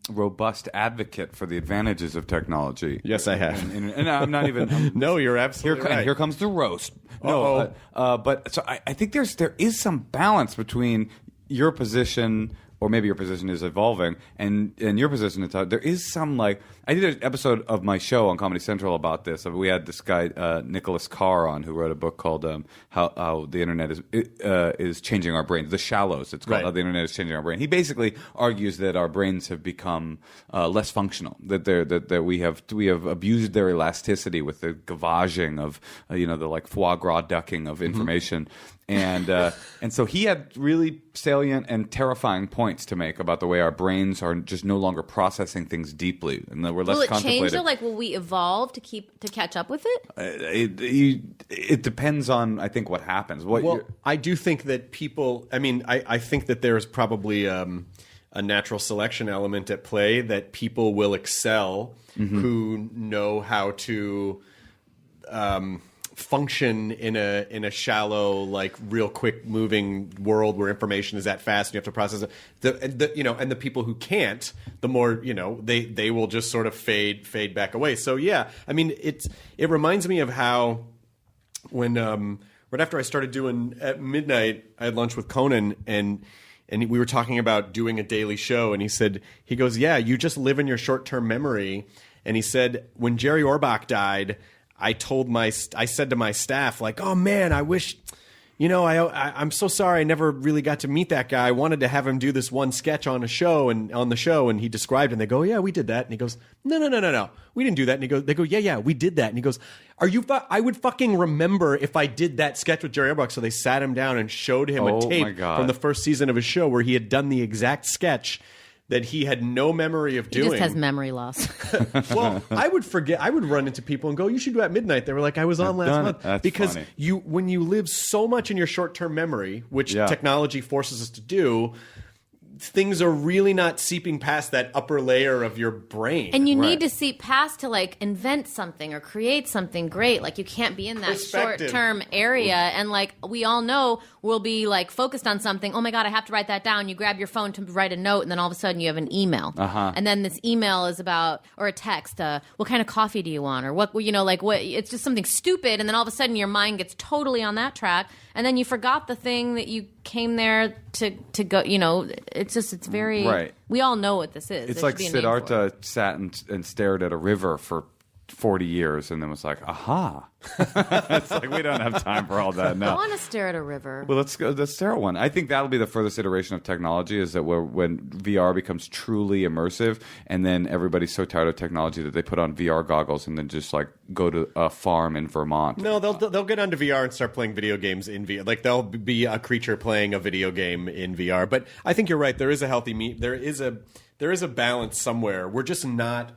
robust advocate for the advantages of technology. Yes, I have. And I'm not even. No, you're absolutely right. And here comes the roast. No, but so I think there is some balance between your position, or maybe your position is evolving, and your position is there is some like I did an episode of my show on Comedy Central about this. We had this guy Nicholas Carr on, who wrote a book called How the Internet is Changing Our Brains. The Shallows, it's called. Right. How the Internet is Changing Our Brain. He basically argues that our brains have become less functional. That we have abused their elasticity with the gavaging of the like foie gras ducking of information. And so he had really salient and terrifying points to make about the way our brains are just no longer processing things deeply, and that we're less contemplative. Will it change? contemplative. Will we evolve to catch up with it? It depends on, I think, what happens. I do think that people. I mean, I think that there is probably a natural selection element at play, that people will excel who know how to function in a shallow, like real quick moving world where information is that fast and you have to process it. And the people who can't, the more they will just sort of fade back away. So yeah, I mean it reminds me of how when right after I started doing at midnight, I had lunch with Conan and we were talking about doing a daily show, and he goes, yeah, you just live in your short-term memory. And he said, when Jerry Orbach died, I said to my staff, like, oh man, I wish, I'm so sorry I never really got to meet that guy. I wanted to have him do this one sketch on the show, and he described it, and they go, yeah, we did that. And he goes, no, we didn't do that. And they go, yeah, we did that. And he goes, I would fucking remember if I did that sketch with Jerry Orbach. So they sat him down and showed him a tape from the first season of his show where he had done the exact sketch that he had no memory of doing. He just has memory loss. Well, I would forget. I would run into people and go, you should do At Midnight. They were like, I was on last month. That's because funny. When you live so much in your short-term memory, which technology forces us to do, things are really not seeping past that upper layer of your brain. And you need to see past to like invent something or create something great. Like you can't be in that short-term area. And like we all know, we'll be like focused on something. Oh my God, I have to write that down. You grab your phone to write a note, and then all of a sudden you have an email. And then this email is about, or a text, what kind of coffee do you want? Or what, like what, it's just something stupid. And then all of a sudden your mind gets totally on that track. And then you forgot the thing that you came there to go, it's very, we all know what this is. It's like Siddhartha sat and stared at a river for 40 years and then was like, aha. It's like, we don't have time for all that now. I want to stare at a river. Well, let's stare at one. I think that'll be the furthest iteration of technology, is that when VR becomes truly immersive, and then everybody's so tired of technology that they put on VR goggles and then just like go to a farm in Vermont. No, they'll get onto VR and start playing video games in VR. Like there'll be a creature playing a video game in VR. But I think you're right. There is a healthy there is a balance somewhere. We're just not.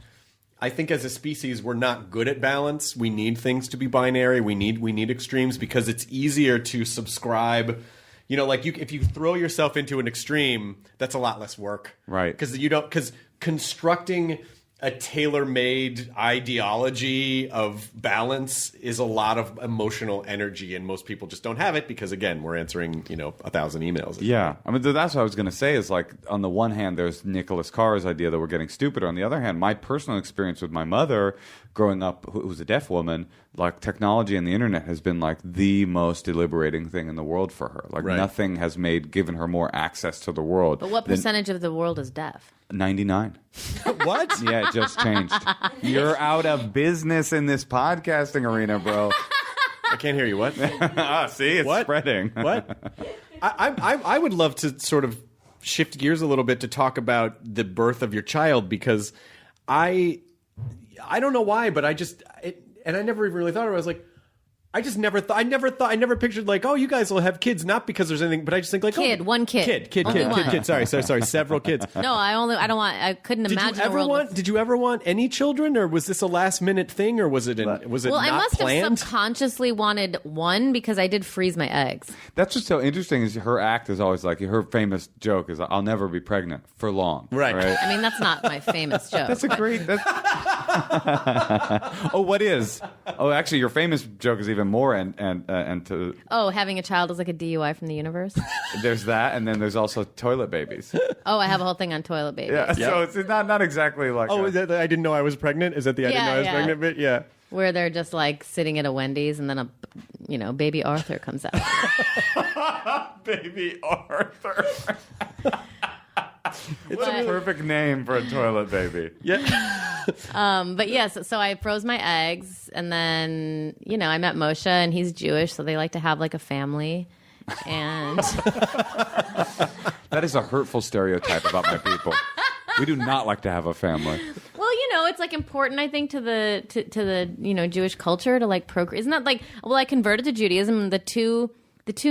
I think as a species, we're not good at balance. We need things to be binary. We need extremes because it's easier to subscribe. Like if you throw yourself into an extreme, that's a lot less work, right? Because constructing a tailor-made ideology of balance is a lot of emotional energy, and most people just don't have it because, again, we're answering 1,000 emails. Yeah, I mean that's what I was going to say. Is like on the one hand, there's Nicholas Carr's idea that we're getting stupider. On the other hand, my personal experience with my mother growing up, who was a deaf woman, like technology and the internet has been like the most liberating thing in the world for her. Like nothing has given her more access to the world. But what percentage of the world is deaf? 99. What? Yeah, it just changed. You're out of business in this podcasting arena, bro. I can't hear you. What? See, it's spreading. What? I would love to sort of shift gears a little bit to talk about the birth of your child, because I don't know why, but and I never even really thought of it. I was like, I never pictured like, oh, you guys will have kids, not because there's anything, but I just think like, one kid. Kid. Sorry, several kids. No, I couldn't imagine a world. Did you ever want any children, or was this a last minute thing, or was it Well, not I must planned? have subconsciously wanted one because I did freeze my eggs. That's what's so interesting is her act is always like, her famous joke is, I'll never be pregnant for long. Right. I mean, that's not my famous joke. That's a great... Oh, what is? Oh, actually, your famous joke is even more and to... Oh, having a child is like a DUI from the universe? There's that, and then there's also toilet babies. Oh, I have a whole thing on toilet babies. Yeah, so it's not exactly like... Oh, I didn't know I was pregnant? Is that the I didn't know I was pregnant bit? Yeah. Where they're just like sitting at a Wendy's and then baby Arthur comes out. Baby Arthur. It's a perfect name for a toilet baby. Yeah. But yes, so I froze my eggs, and then I met Moshe, and he's Jewish, so they like to have like a family. And that is a hurtful stereotype about my people. We do not like to have a family. Well, it's like important, I think, to the Jewish culture to like procreate. Isn't that like? Well, I converted to Judaism. The two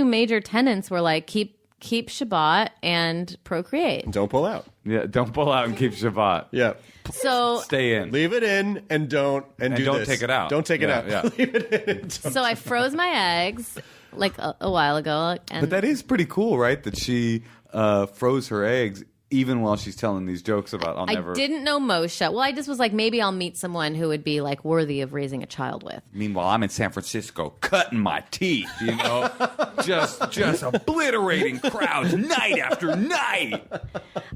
major tenets were like keep Shabbat and procreate. Don't pull out. Yeah, don't pull out and keep Shabbat. Yeah. So stay in. Leave it in and don't take it out. Don't take it out. Yeah. Leave it in. So I froze my eggs like a while ago. But that is pretty cool, right? That she froze her eggs even while she's telling these jokes about I didn't know Moshe. Well, I just was like, maybe I'll meet someone who would be like worthy of raising a child with. Meanwhile, I'm in San Francisco cutting my teeth, just obliterating crowds night after night.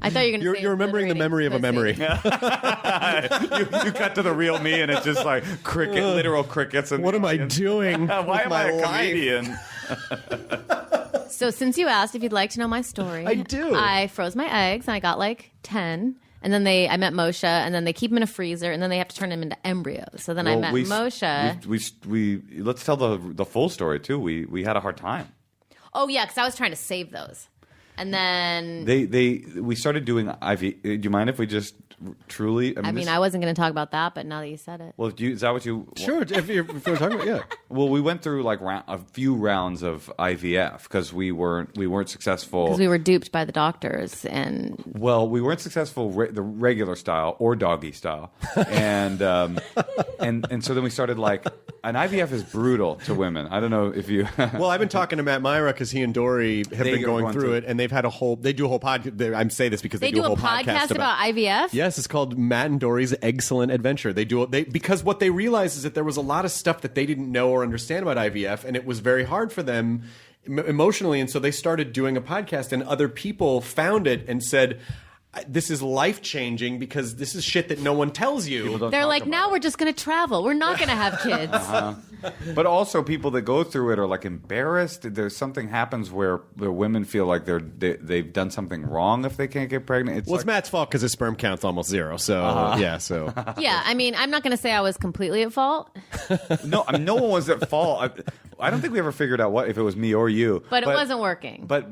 I thought you were going to say you're remembering the memory of a memory. you cut to the real me, and it's just like literal crickets. And what am I doing? Why am I a comedian? So since you asked if you'd like to know my story, I do. I froze my eggs and I got like 10. And then I met Moshe, and then they keep them in a freezer, and then they have to turn them into embryos. So then I met Moshe. We let's tell the full story too. We had a hard time. Oh yeah, because I was trying to save those. And then we started doing IV. Do you mind if we just truly? I wasn't going to talk about that, but now that you said it, well, is that what you? Sure, if we're talking about, yeah. Well, we went through like a few rounds of IVF because we weren't successful. Because we were duped by the doctors, and we weren't successful the regular style or doggy style, and so then we started like an IVF is brutal to women. I don't know if you. Well, I've been talking to Matt Mira because he and Dory have been going through it, and they've they've had they do a whole podcast. I'm saying this because they do a whole podcast about IVF. Yes, it's called Matt and Dory's Excellent Adventure. Because what they realized is that there was a lot of stuff that they didn't know or understand about IVF, and it was very hard for them emotionally, and so they started doing a podcast, and other people found it and said, this is life-changing because this is shit that no one tells you. They're like, now we're just going to travel. We're not going to have kids. But also people that go through it are like embarrassed. There's something happens where the women feel like they've done something wrong if they can't get pregnant. It's Matt's fault because his sperm count's almost zero. So, Yeah, I mean, I'm not going to say I was completely at fault. No, I mean, no one was at fault. I don't think we ever figured out if it was me or you. But it wasn't working. But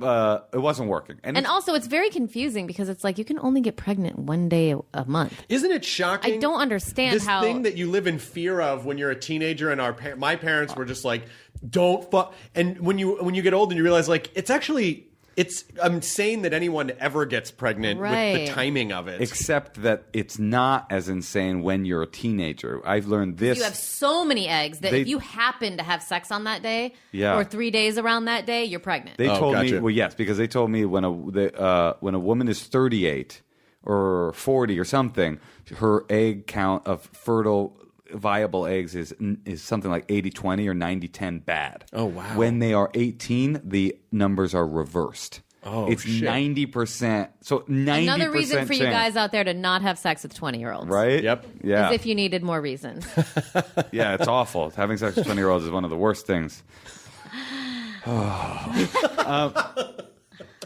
it wasn't working. And also, it's very confusing because it's like you can only get pregnant one day a month. Isn't it shocking? I don't understand this thing that you live in fear of when you're a teenager, and my parents were just like, don't fuck. And when you get old and you realize, like, it's insane that anyone ever gets pregnant with the timing of it. Except that it's not as insane when you're a teenager. I've learned this. You have so many eggs that if you happen to have sex on that day or 3 days around that day, you're pregnant. They told me, well, yes, because they told me when a woman is 38 or 40 or something, her egg count of fertile viable eggs is something like 80-20 or 90-10 bad. Oh, wow. When they are 18, the numbers are reversed. Oh, it's shit. 90%. So 90% Another reason for you chance. guys out there to not have sex with 20-year-olds. Right? Yep. Yeah. As if you needed more reasons. Yeah, it's awful. Having sex with 20-year-olds is one of the worst things.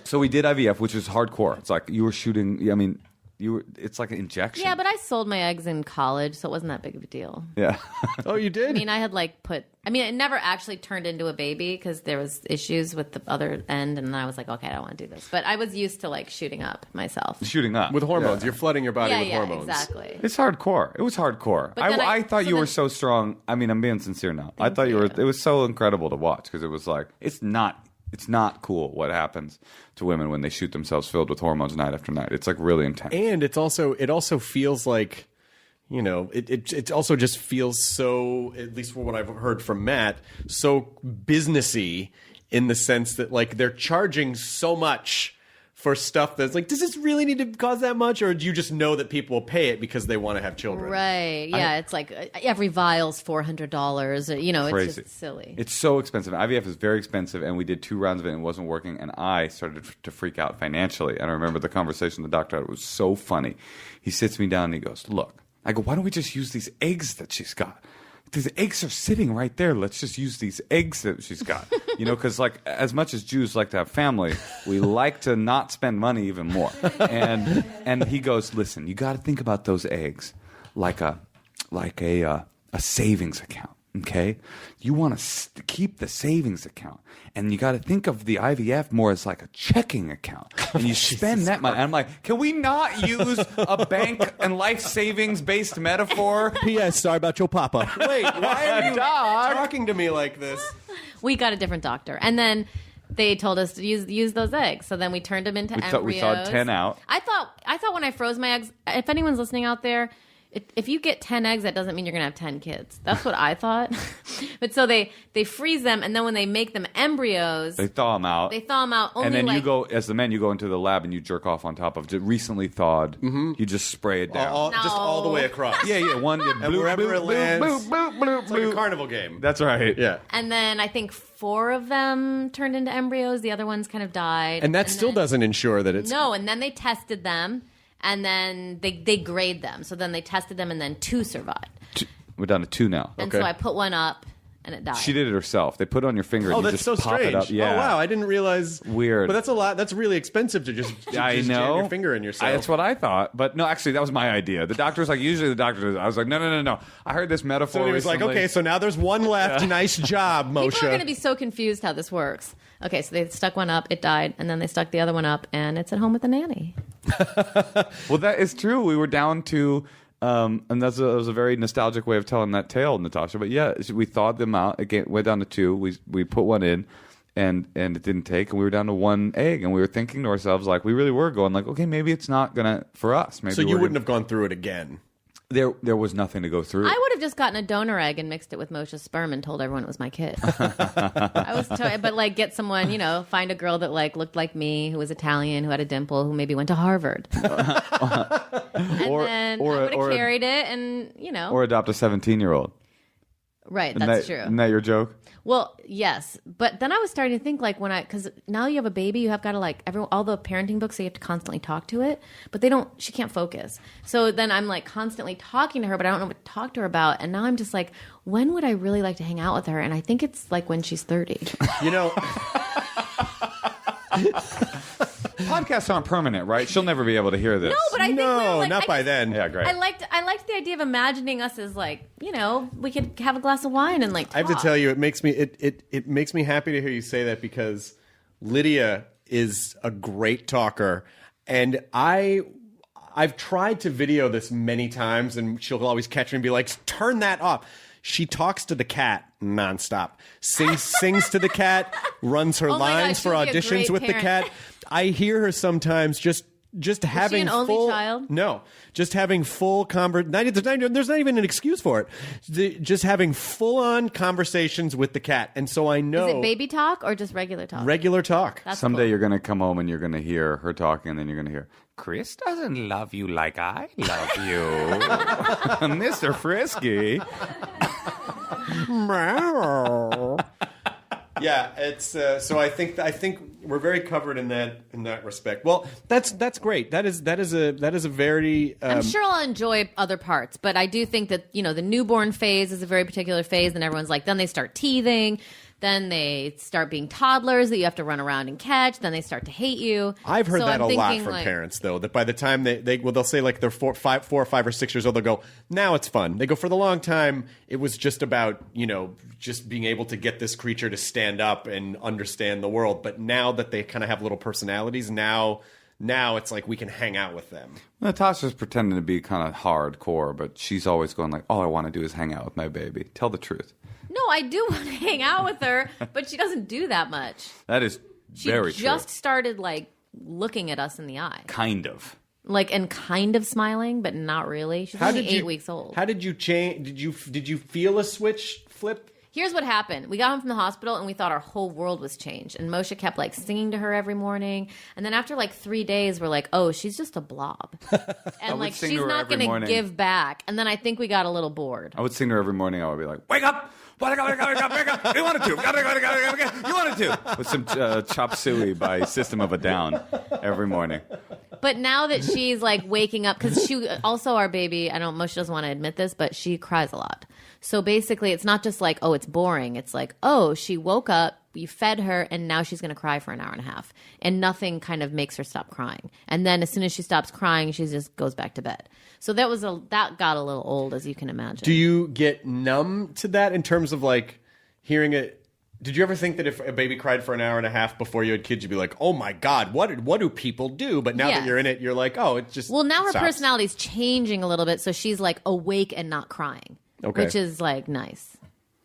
So we did IVF, which is hardcore. It's like you were shooting, I mean, it's like an injection. Yeah, but I sold my eggs in college, so it wasn't that big of a deal. Yeah. Oh, you did? I mean, I had it never actually turned into a baby because there was issues with the other end, and then I was like, okay, I don't want to do this. But I was used to like shooting up myself. Shooting up. With hormones. Yeah. You're flooding your body with hormones. Exactly. It's hardcore. It was hardcore. I thought you were so strong. I mean, I'm being sincere now. I thought you were. It was so incredible to watch because it was like, it's not cool what happens to women when they shoot themselves filled with hormones night after night. It's like really intense. And it also feels like, you know, it also just feels so, at least for what I've heard from Matt, so businessy in the sense that like they're charging so much for stuff that's like, does this really need to cost that much? Or do you just know that people will pay it because they want to have children? Right. Yeah. It's like every vial's $400. You know, Crazy. It's just silly. It's so expensive. IVF is very expensive, and we did 2 rounds of it and it wasn't working, and I started to freak out financially. And I remember the conversation with the doctor had. It was so funny. He sits me down and he goes, look, I go, why don't we just use these eggs that she's got? These eggs are sitting right there. Let's just use these eggs that she's got. You know, because like as much as Jews like to have family, we like to not spend money even more. And he goes, listen, you got to think about those eggs like a savings account. Okay, you want to keep the savings account, and you got to think of the IVF more as like a checking account, and you spend that money. And I'm like, can we not use a bank and life savings based metaphor? P.S. Sorry about your papa. Wait, why are you talking to me like this? We got a different doctor, and then they told us to use those eggs. So then we turned them into embryos. We thawed 10 out. I thought when I froze my eggs, if anyone's listening out there, if you get 10 eggs, that doesn't mean you're going to have 10 kids. That's what I thought. But so they freeze them, and then when they make them embryos, they thaw them out. Only and then you go, as the men, you go into the lab and you jerk off on top of recently thawed. Mm-hmm. You just spray it down. Just all the way across. Yeah. One. And wherever it lands, it's like a carnival game. That's right. Yeah. And then I think 4 of them turned into embryos. The other ones kind of died. And that still doesn't ensure that it's... No, and then they tested them. And then they grade them. So then they tested them, and then 2 survived. We're down to 2 now. And so I put one up, and it died. She did it herself. They put it on your finger, and you that's just so pop strange. it up. Yeah. Oh, wow. I didn't realize. Weird. But that's a lot. That's really expensive to just I know. jam your finger in yourself. That's what I thought. But no, actually, that was my idea. The doctor was like, usually the doctor does it. I was like, no. I heard this metaphor So he was recently. like, okay, so now there's one left. Nice job, Moshe. People are going to be so confused how this works. Okay, so they stuck one up, it died, and then they stuck the other one up, and it's at home with the nanny. Well, that is true. We were down to, and that was a very nostalgic way of telling that tale, Natasha. But yeah, we thawed them out. Again, went down to 2. We put one in, and it didn't take, and we were down to 1 egg, and we were thinking to ourselves, like, we really were going, like, okay, maybe it's not gonna for us. Maybe So you wouldn't have gone through it again. there was nothing to go through. I would have just gotten a donor egg and mixed it with Moshe's sperm and told everyone it was my kid. But like get someone, find a girl that like looked like me, who was Italian, who had a dimple, who maybe went to Harvard. And then I would have carried it and, Or adopt a 17-year-old. Right, that's true. Isn't that your joke? Well, yes, but then I was starting to think like because now you have a baby, you have got to like all the parenting books, so you have to constantly talk to it, but she can't focus. So then I'm like constantly talking to her, but I don't know what to talk to her about. And now I'm just like, when would I really like to hang out with her? And I think it's like when she's 30. Podcasts aren't permanent, right? She'll never be able to hear this. No, but I think not by then. Yeah, great. I liked the idea of imagining us as like, we could have a glass of wine and like talk. I have to tell you, it makes me happy to hear you say that, because Lydia is a great talker, and I've tried to video this many times, and she'll always catch me and be like, "Turn that off." She talks to the cat nonstop, sings to the cat, runs her lines for auditions with the cat. I hear her sometimes just having she an full only child? No, just having full there's not even an excuse for it. Just having full on conversations with the cat, and so I know. Is it baby talk or just regular talk? Regular talk. That's Someday cool. you're going to come home and you're going to hear her talking, and then you're going to hear, Chris doesn't love you like I love you. Mr. Frisky. Yeah, it's so I think we're very covered in that respect. Well, that's great. That is a very I'm sure I'll enjoy other parts, but I do think that the newborn phase is a very particular phase, and everyone's like, then they start teething, then they start being toddlers that you have to run around and catch, then they start to hate you. I've heard that a lot from like, parents, though, that by the time they'll say like they're 4 or 5 or 6 years old, they'll go, now it's fun. They go, for the long time it was just about just being able to get this creature to stand up and understand the world, but now that they kind of have little personalities, now it's like we can hang out with them. Natasha's pretending to be kind of hardcore, but she's always going like, all I want to do is hang out with my baby. Tell the truth. No, I do want to hang out with her, but she doesn't do that much. That is very true. She just started like looking at us in the eye. Kind of. Like, and kind of smiling, but not really. She's only 8 weeks old. How did you change? Did you feel a switch flip? Here's what happened. We got home from the hospital and we thought our whole world was changed. And Moshe kept like singing to her every morning. And then after like 3 days, we're like, oh, she's just a blob. And like, she's not going to give back. And then I think we got a little bored. I would sing to her every morning. I would be like, wake up! Wake up! Wake up! You wanted to! You wanted to! With some chop suey by System of a Down every morning. But now that she's like waking up, because she also, our baby, Moshe doesn't want to admit this, but she cries a lot. So basically, it's not just like, oh, it's boring. It's like, oh, she woke up, you fed her, and now she's going to cry for an hour and a half. And nothing kind of makes her stop crying. And then as soon as she stops crying, she just goes back to bed. So that got a little old, as you can imagine. Do you get numb to that in terms of like hearing it? Did you ever think that if a baby cried for an hour and a half before you had kids, you'd be like, oh my God, what do people do? But now that you're in it, you're like, oh, it's just. Well, now her stops. personality's changing a little bit, so she's like awake and not crying. Okay. Which is like nice.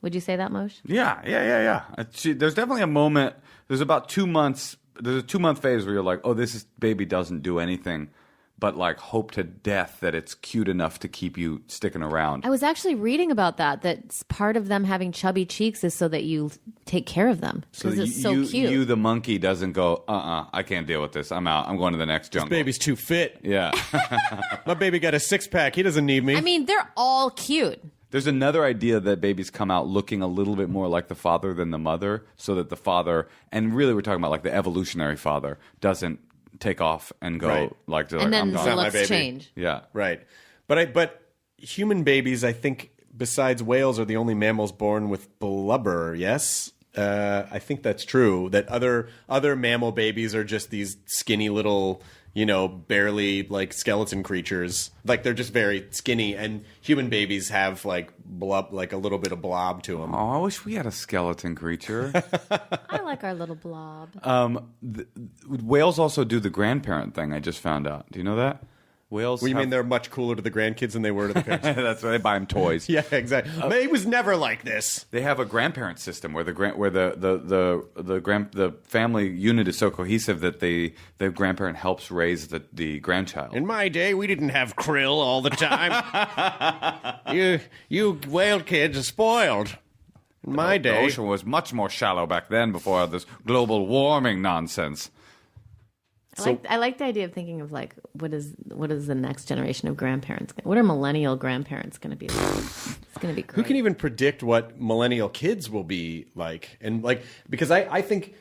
Would you say that, Moshe? Yeah. There's definitely a moment. There's about 2 months. There's a 2-month phase where you're like, oh, baby doesn't do anything but like hope to death that it's cute enough to keep you sticking around. I was actually reading about that part of them having chubby cheeks is so that you take care of them because it's so cute. You, the monkey, doesn't go, I can't deal with this. I'm out. I'm going to the next jungle. This baby's too fit. Yeah. My baby got a 6-pack. He doesn't need me. I mean, they're all cute. There's another idea that babies come out looking a little bit more like the father than the mother, so that the father, and really we're talking about like the evolutionary father, doesn't take off and go like and then I'm the gone. looks change. Yeah. Right. But human babies, I think, besides whales, are the only mammals born with blubber, yes? I think that's true. That other mammal babies are just these skinny little, barely like skeleton creatures. Like they're just very skinny, and human babies have like a little bit of blob to them. Oh, I wish we had a skeleton creature. I like our little blob. Whales also do the grandparent thing. I just found out. Do you know that? Whales. Well, you mean they're much cooler to the grandkids than they were to the parents? That's why they buy them toys. Yeah, exactly. But it was never like this. They have a grandparent system where the family unit is so cohesive that the grandparent helps raise the grandchild. In my day, we didn't have krill all the time. you whale kids are spoiled. In my The day, ocean was much more shallow back then before this global warming nonsense. I like the idea of thinking of like what is the next generation of grandparents? What are millennial grandparents going to be like? It's going to be great. who can even predict what millennial kids will be like? And like, because I think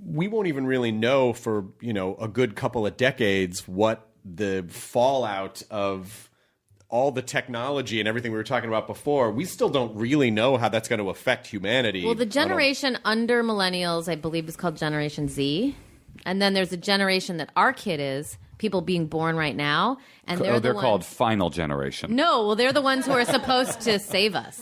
we won't even really know for, a good couple of decades what the fallout of all the technology and everything we were talking about before. We still don't really know how that's going to affect humanity. Well, the generation under millennials, I believe, is called Generation Z. And then there's a generation that our kid is, people being born right now. And they're called Final Generation. No, well, they're the ones who are supposed to save us.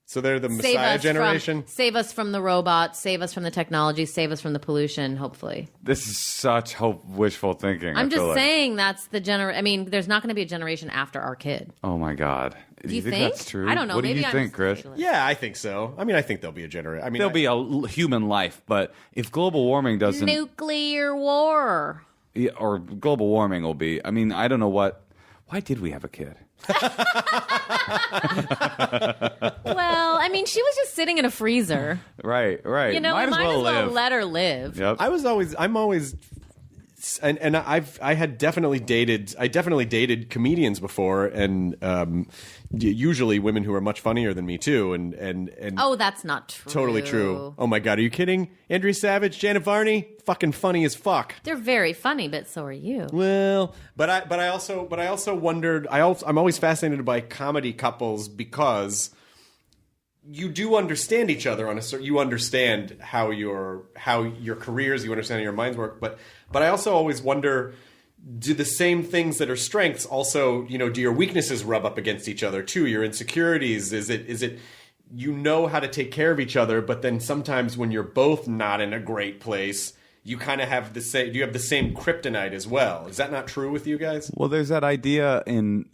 So they're the Messiah generation? Save us from the robots, save us from the technology, save us from the pollution, hopefully. This is such wishful thinking. I'm just saying that's the generation. I mean, there's not going to be a generation after our kid. Oh, my God. Do you think that's true? I don't know. What Maybe do you think, Chris? Yeah, I think so. I mean, I think there'll be a generation. I mean, There'll be a human life, but if global warming doesn't... Nuclear war. Yeah, or global warming will be... I mean, I don't know what... Why did we have a kid? Well, I mean, she was just sitting in a freezer. Right. Might as well as well live. let her live. Yep. I'm always, and I definitely dated comedians before, and usually women who are much funnier than me too, and Oh, that's not true. totally true. Oh my God, are you kidding? Andrea Savage, Janet Varney, fucking funny as fuck. They're very funny, but so are you. Well, but I also wondered. I'm always fascinated by comedy couples because you do understand each other on a certain. You understand how your careers, you understand how your minds work. But I also always wonder, do the same things that are strengths also, do your weaknesses rub up against each other too? Your insecurities, is it how to take care of each other, but then sometimes when you're both not in a great place, you kind of have the same. You have the same kryptonite as well. Is that not true with you guys? Well, there's that idea in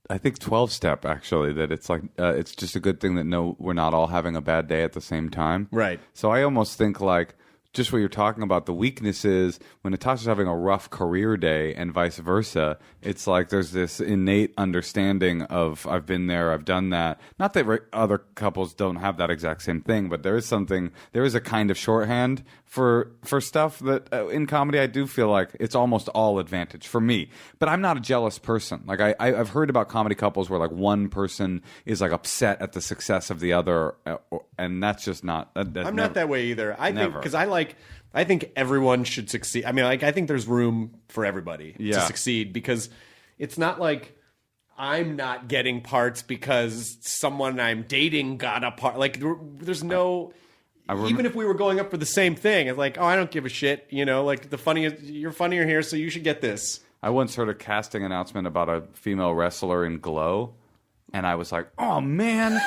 I think 12-step actually that it's like it's just a good thing that we're not all having a bad day at the same time. Right. So I almost think like just what you're talking about, the weaknesses when Natasha's having a rough career day and vice versa, it's like there's this innate understanding of I've been there, I've done that. Not that other couples don't have that exact same thing, but there is a kind of shorthand for stuff that in comedy I do feel like it's almost all advantage for me. But I'm not a jealous person. Like I've heard about comedy couples where like one person is like upset at the success of the other, and that's just not. I'm not that way either. I think because I think everyone should succeed. I mean, I think there's room for everybody to succeed because it's not like I'm not getting parts because someone I'm dating got a part. Like there's no. Even if we were going up for the same thing, it's like, oh, I don't give a shit. Like you're funnier here, so you should get this. I once heard a casting announcement about a female wrestler in Glow. And I was like, oh, man.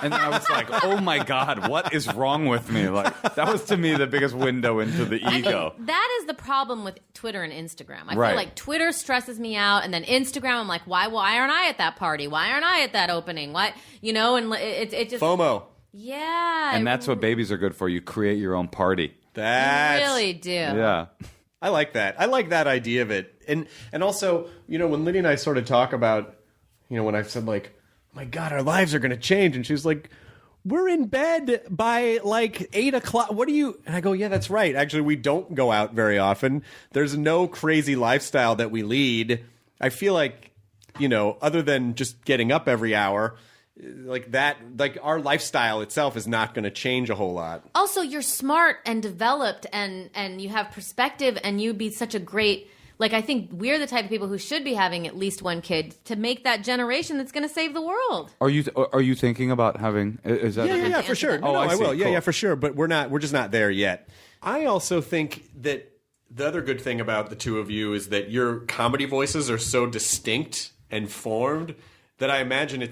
And then I was like, oh, my God, what is wrong with me? Like, that was, to me, the biggest window into the ego. I mean, that is the problem with Twitter and Instagram. I Right. feel like Twitter stresses me out, and then Instagram, I'm like, why aren't I at that party? Why aren't I at that opening? Why, and it just... FOMO. Yeah. And that's what babies are good for. You create your own party. You really do. Yeah. I like that. I like that idea of it. And also, when Lydia and I sort of talk about, when I've said like, my God, our lives are going to change. And she's like, we're in bed by like 8 o'clock. What do you? And I go, yeah, that's right. Actually, we don't go out very often. There's no crazy lifestyle that we lead. I feel like, other than just getting up every hour, like that, like our lifestyle itself is not going to change a whole lot. Also, you're smart and developed and you have perspective and you'd be such a great... Like, I think we're the type of people who should be having at least one kid to make that generation that's going to save the world. Are you thinking about having? Is that Yeah, for sure. No, I will. Cool. Yeah, for sure. But we're just not there yet. I also think that the other good thing about the two of you is that your comedy voices are so distinct and formed that I imagine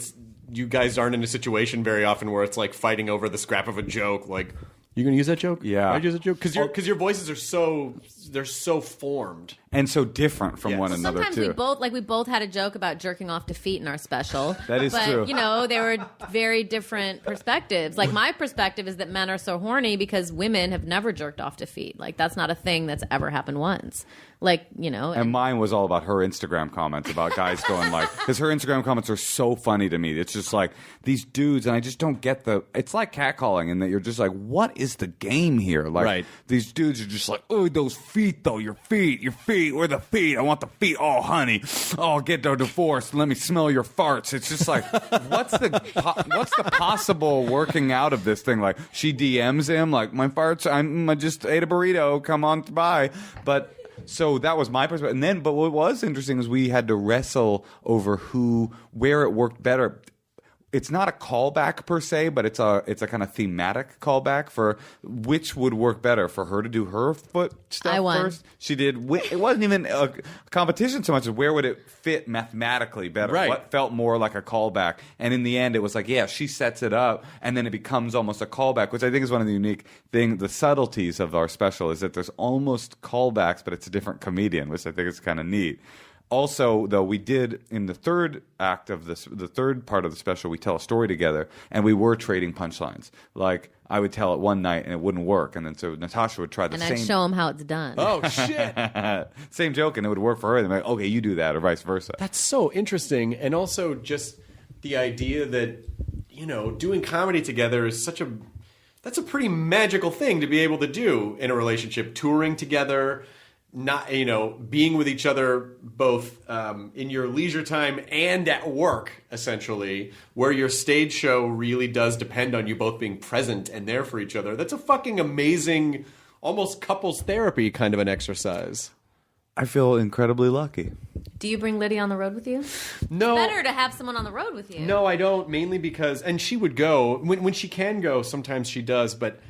you guys aren't in a situation very often where it's like fighting over the scrap of a joke. Like, You gonna use that joke? Yeah. I'd use that joke because your voices are they're so formed and so different from one another Sometimes too. we both had a joke about jerking off to feet in our special. That is true. But, there were very different perspectives. Like, my perspective is that men are so horny because women have never jerked off to feet. Like, that's not a thing that's ever happened once. Like, And mine was all about her Instagram comments about guys going like, because her Instagram comments are so funny to me. It's just like these dudes, and I just don't get it's like catcalling in that you're just like, what is the game here? Like, right. These dudes are just like, oh, those feet though, your feet, where the feet? I want the feet. Oh, honey, oh, get a divorce. Let me smell your farts. It's just like, what's the possible working out of this thing? Like, she DMs him like, my farts, I just ate a burrito. Come on by, but. So that was my perspective. But what was interesting is we had to wrestle over where it worked better. It's not a callback per se, but it's a kind of thematic callback for which would work better for her to do her foot stuff I won. first. She did. It wasn't even a competition so much as where would it fit mathematically better. Right. What felt more like a callback, and in the end, it was like, yeah, she sets it up, and then it becomes almost a callback, which I think is one of the unique things. The subtleties of our special is that there's almost callbacks, but it's a different comedian, which I think is kind of neat. Also, though, we did in the third act of the third part of the special, we tell a story together, and we were trading punchlines. Like, I would tell it one night and it wouldn't work, and then so Natasha would try the same. And I'd show him how it's done. Oh shit! Same joke, and it would work for her. And they're like, okay, you do that, or vice versa. That's so interesting, and also just the idea that doing comedy together is that's a pretty magical thing to be able to do in a relationship. Touring together. Not being with each other both in your leisure time and at work, essentially, where your stage show really does depend on you both being present and there for each other. That's a fucking amazing, almost couples therapy kind of an exercise. I feel incredibly lucky. Do you bring Lydia on the road with you? No. It's better to have someone on the road with you. No, I don't. Mainly because, and she would go when she can go. Sometimes she does, but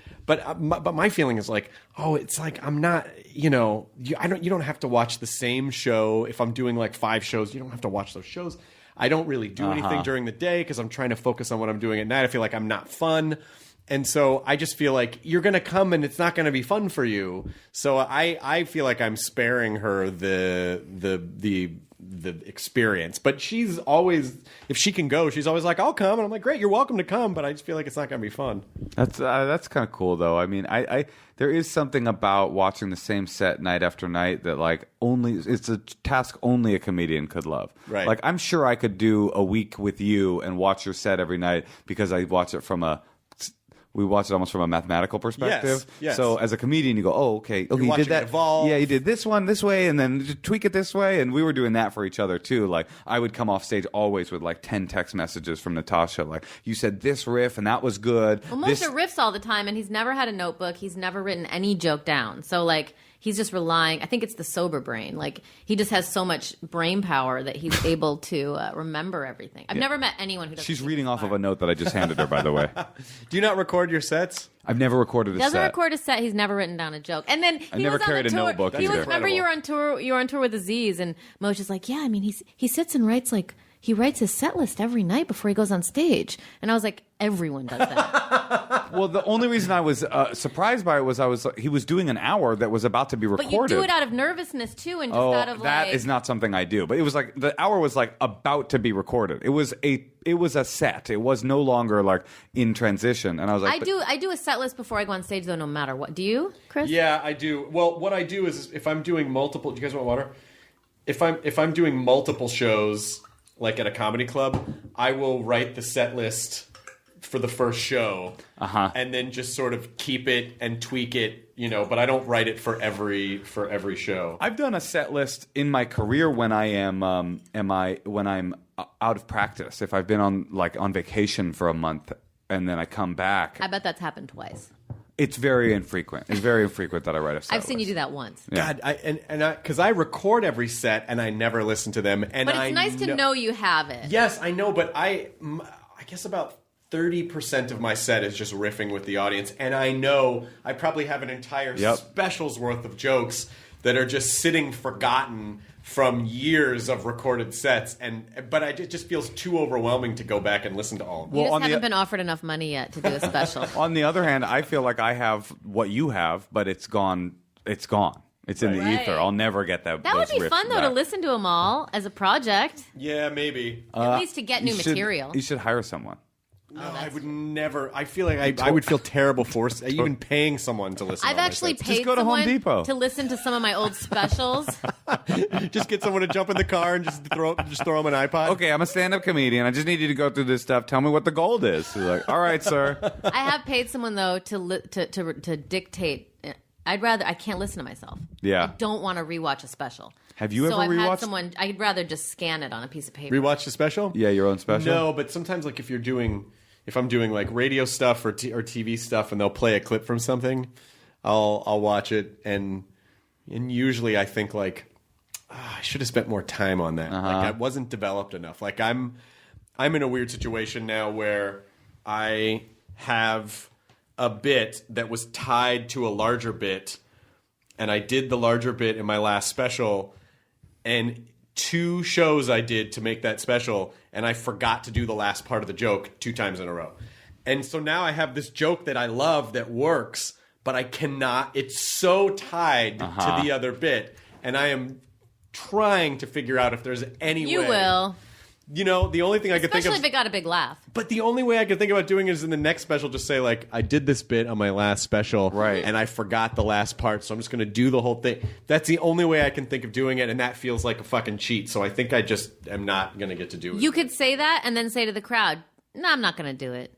my feeling is like, oh, it's like I'm not, you don't have to watch the same show. If I'm doing like 5 shows, you don't have to watch those shows. I don't really do anything during the day because I'm trying to focus on what I'm doing at night. I feel like I'm not fun. And so I just feel like you're going to come and it's not going to be fun for you. So I feel like I'm sparing her the experience. But she's always, if she can go, she's always like, I'll come. And I'm like, great, you're welcome to come. But I just feel like it's not going to be fun. That's kind of cool, though. I mean, I there is something about watching the same set night after night that it's a task only a comedian could love. Right. Like, I'm sure I could do a week with you and watch your set every night because I watch it we watch it almost from a mathematical perspective. Yes. So as a comedian, you go, oh, okay, you did that. Evolve. Yeah, you did this one this way, and then tweak it this way. And we were doing that for each other too. Like, I would come off stage always with like 10 text messages from Natasha, like, you said this riff and that was good. Well, Moshe riffs all the time, and he's never had a notebook. He's never written any joke down. So like, he's just relying. I think it's the sober brain. Like, he just has so much brain power that he's able to remember everything. I've never met anyone who doesn't. She's reading off of a note that I just handed her, by the way. Do you not record your sets? I've never recorded a set. Doesn't record a set. He's never written down a joke. And then I never carried a notebook either. Remember, you were on tour. You were on tour with Aziz, and Moshe's like, yeah. I mean, he sits and writes like. He writes his set list every night before he goes on stage. And I was like, everyone does that. Well, the only reason I was surprised by it was he was doing an hour that was about to be recorded. But you do it out of nervousness, too, and just out of that is not something I do. But it was like, the hour was like about to be recorded. It was a set. It was no longer like in transition. And I was like... I do a set list before I go on stage, though, no matter what. Do you, Chris? Yeah, I do. Well, what I do is if I'm doing multiple... Do you guys want water? If I'm doing multiple shows... Like at a comedy club, I will write the set list for the first show, and then just sort of keep it and tweak it, But I don't write it for every show. I've done a set list in my career when I am when I'm out of practice. If I've been on vacation for a month and then I come back, I bet that's happened twice. It's very infrequent. It's very infrequent that I write a set I've seen you do that once. Yeah. God, because I record every set and I never listen to them. And but it's nice to know you have it. Yes, I know, but I guess about 30% of my set is just riffing with the audience, and I know I probably have an entire special's worth of jokes that are just sitting forgotten from years of recorded sets, but it just feels too overwhelming to go back and listen to all of them. You just haven't been offered enough money yet to do a special. On the other hand, I feel like I have what you have, but it's gone. It's gone. It's in the ether. I'll never get that. That would be fun, though, to listen to them all as a project. Yeah, maybe. At least to get new material. You should hire someone. No, I would never. I feel like I would feel terrible for even paying someone to listen. I've actually paid just go to Home Depot to listen to some of my old specials. Just get someone to jump in the car and just throw them an iPod. Okay, I'm a stand-up comedian. I just need you to go through this stuff. Tell me what the gold is. He's like, all right, sir. I have paid someone though to dictate. I can't listen to myself. Yeah. I don't want to rewatch a special. Have you ever I've rewatched? had someone. I'd rather just scan it on a piece of paper. Rewatch the special? Yeah, your own special. No, but sometimes like if I'm doing like radio stuff or TV stuff, and they'll play a clip from something, I'll watch it, and usually I think like I should have spent more time on that. Like I wasn't developed enough. Like I'm in a weird situation now where I have a bit that was tied to a larger bit, and I did the larger bit in my last special, and 2 shows I did to make that special, and I forgot to do the last part of the joke 2 times in a row. And so now I have this joke that I love that works, but I cannot. It's so tied to the other bit, and I am trying to figure out if there's any way. You will. You know, the only thing I could think of... Especially if it got a big laugh. But the only way I could think about doing it is in the next special, just say, like, I did this bit on my last special, right, and I forgot the last part, so I'm just going to do the whole thing. That's the only way I can think of doing it, and that feels like a fucking cheat, so I think I just am not going to get to do it. You could say that and then say to the crowd, no, I'm not going to do it.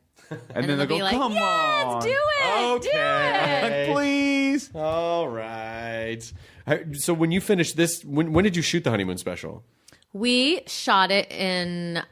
And then they'll go, like, come on. Do it. Okay. Do it. Please. All right. So when you finished this, when did you shoot the Honeymoon Special? We shot it in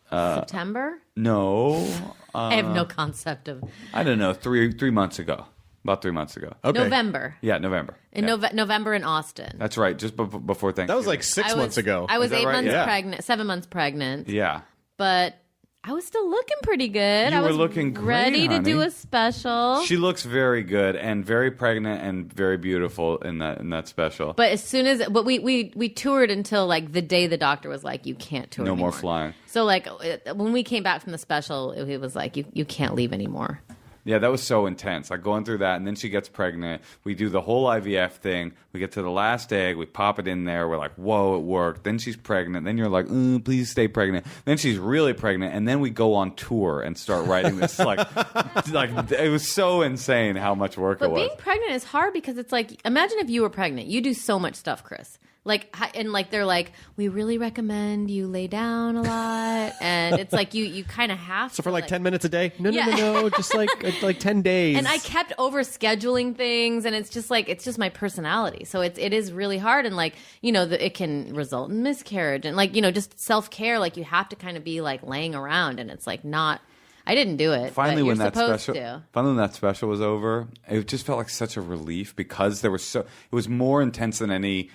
September. No. I have no concept of... I don't know, 3 months ago. About 3 months ago. Okay. November. Yeah, November. In November in Austin. That's right, just before Thanksgiving. That was like 6 months ago. I was 8 right? months Yeah. pregnant, 7 months pregnant. Yeah. But I was still looking pretty good. You I were was looking great, ready to do honey. a special. She looks very good and very pregnant and very beautiful in that special. But as soon as we toured until like the day the doctor was like, you can't tour No anymore. more flying. So like when we came back from the special, it was like you can't leave anymore. Yeah, that was so intense. Like going through that, and then she gets pregnant. We do the whole IVF thing. We get to the last egg. We pop it in there. We're like, whoa, it worked. Then she's pregnant. Then you're like, please stay pregnant. Then she's really pregnant, and then we go on tour and start writing this. like it was so insane how much work it But was. being pregnant is hard because it's like, imagine if you were pregnant. You do so much stuff, Chris. Like, and like they're like, we really recommend you lay down a lot, and it's like you kind of have to. So for like 10 minutes a day? No, Yeah. no, just like 10 days. And I kept over scheduling things, and it's just my personality. So it is really hard, and like it can result in miscarriage, and like just self care. Like you have to kind of be like laying around, and it's like not. I didn't do it. Finally, but when you're that supposed special, to. finally when that special was over, it just felt like such a relief because there was it was more intense than any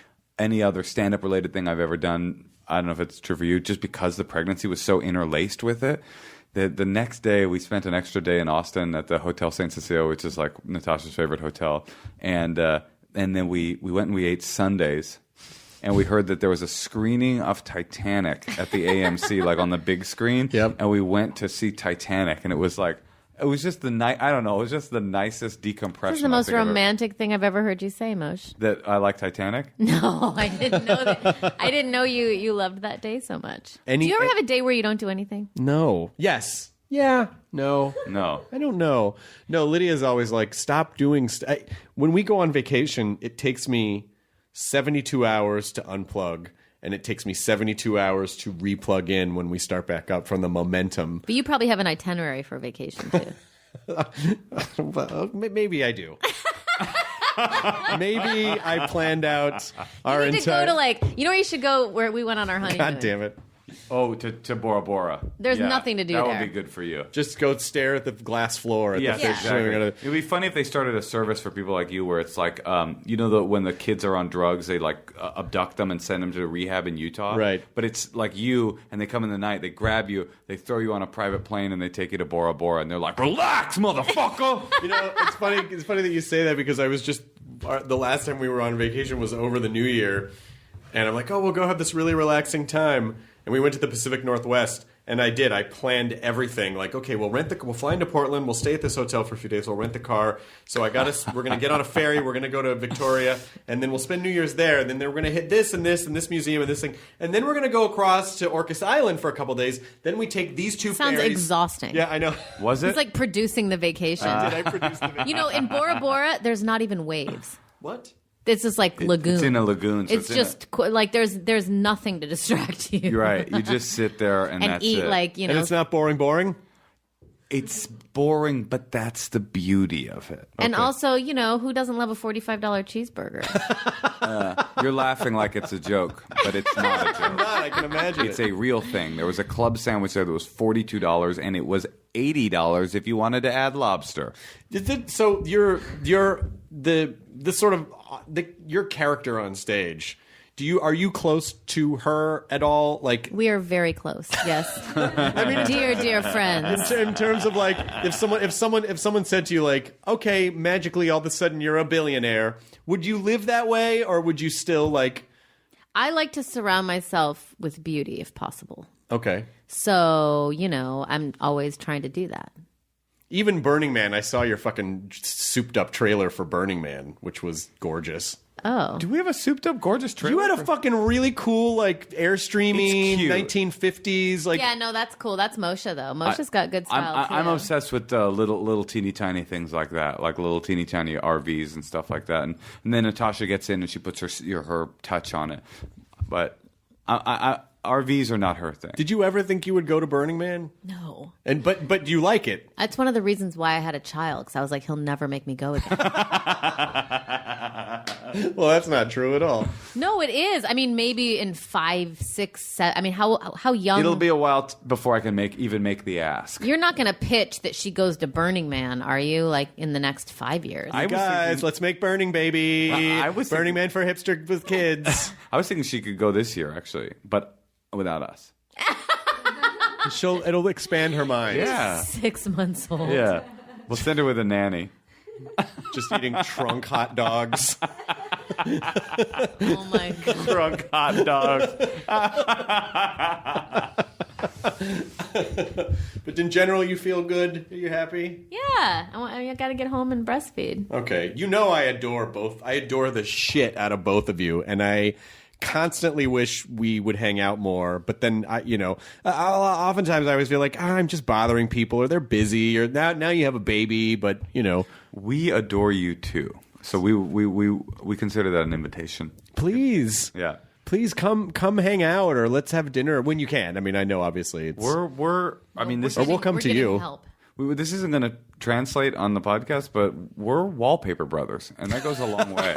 other stand-up related thing I've ever done. I don't know if it's true for you, just because the pregnancy was so interlaced with it. The next day, we spent an extra day in Austin at the Hotel St. Cecilia, which is like Natasha's favorite hotel. And then we went and we ate sundaes. And we heard that there was a screening of Titanic at the AMC, like on the big screen. Yep. And we went to see Titanic, and it was like, it was just I don't know, it was just the nicest decompression. This is the most romantic thing I've ever heard you say, Moshe. That I like Titanic? No, I didn't know that. I didn't know you loved that day so much. Do you ever have a day where you don't do anything? No. Yes. Yeah. No. No. I don't know. No, Lydia's always like, stop doing... when we go on vacation, it takes me 72 hours to unplug, and it takes me 72 hours to replug in when we start back up from the momentum. But you probably have an itinerary for vacation, too. Well, maybe I do. Maybe I planned out our You need to go to like... You know where you should go where we went on our honeymoon? God damn it. Oh, to Bora Bora. There's nothing to do that there. That would be good for you. Just go stare at the glass floor. At Yes, the exactly. Gonna... It would be funny if they started a service for people like you where it's like, when the kids are on drugs, they like abduct them and send them to rehab in Utah. Right. But it's like you, and they come in the night, they grab you, they throw you on a private plane, and they take you to Bora Bora, and they're like, relax, motherfucker! It's funny. It's funny that you say that because I was just the last time we were on vacation was over the New Year, And I'm like, oh, we'll go have this really relaxing time. And we went to the Pacific Northwest. And I did. I planned everything. Like, okay, we'll fly into Portland. We'll stay at this hotel for a few days. We'll rent the car. So we're going to get on a ferry. We're going to go to Victoria. And then we'll spend New Year's there. And then we're going to hit this and this and this museum and this thing. And then we're going to go across to Orcas Island for a couple days. Then we take these two ferries. Sounds exhausting. Yeah, I know. Was it? It's like producing the vacation. Did I produce the vacation? You know, in Bora Bora, there's not even waves. What? It's just like lagoon. It's in a lagoon. So It's just like there's nothing to distract you. You're right. You just sit there and that's eat it. like, you know. And it's not boring? It's boring, but that's the beauty of it. And also, you know, who doesn't love a $45 cheeseburger? You're laughing like it's a joke, but it's not a joke. I can imagine It's a real thing. There was a club sandwich there that was $42, and it was $80 if you wanted to add lobster. So you're the sort of your character on stage. Are you close to her at all? Like, We are very close. Yes. I mean, dear friends. in terms of like, if someone said to you like, okay, magically all of a sudden you're a billionaire, would you live that way, or would you still like? I like to surround myself with beauty if possible. Okay. So, you know, I'm always trying to do that. Even Burning Man, I saw your fucking souped up trailer for Burning Man, which was gorgeous. Oh. Do we have a souped up gorgeous trailer? You had a fucking really cool like Airstreamy 1950s like. Yeah, no, that's cool. That's Moshe though. Moshe's got good style I'm too. obsessed with little teeny tiny things like that, like little teeny tiny RVs and stuff like that. And then Natasha gets in and she puts her touch on it. But RVs are not her thing. Did you ever think you would go to Burning Man? No. And but you like it? That's one of the reasons why I had a child, because I was like, he'll never make me go again. Well, that's not true at all. No, it is. I mean, maybe in 5, 6, 7. I mean, how young? It'll be a while before I can even make the ask. You're not going to pitch that she goes to Burning Man, are you? Like in the next 5 years? Guys, let's make Burning, baby. I was Burning thinking- Man for hipster with kids. I was thinking she could go this year, actually, but without us. It'll expand her mind. Yeah. 6 months old. Yeah. We'll send her with a nanny. Just eating trunk hot dogs. Oh my god. Drunk hot dogs. But in general, you feel good? Are you happy? Yeah, I got to get home and breastfeed. Okay. You know I adore both. I adore the shit out of both of you, and I constantly wish we would hang out more. But then, oftentimes I always feel like I'm just bothering people, or they're busy, or now you have a baby, but, you know. We adore you, too. So we consider that an invitation. Please. Yeah. Please come hang out, or let's have dinner when you can. I mean, I know obviously it's... We'll come to you. Help. This isn't going to translate on the podcast, but we're wallpaper brothers, and that goes a long way.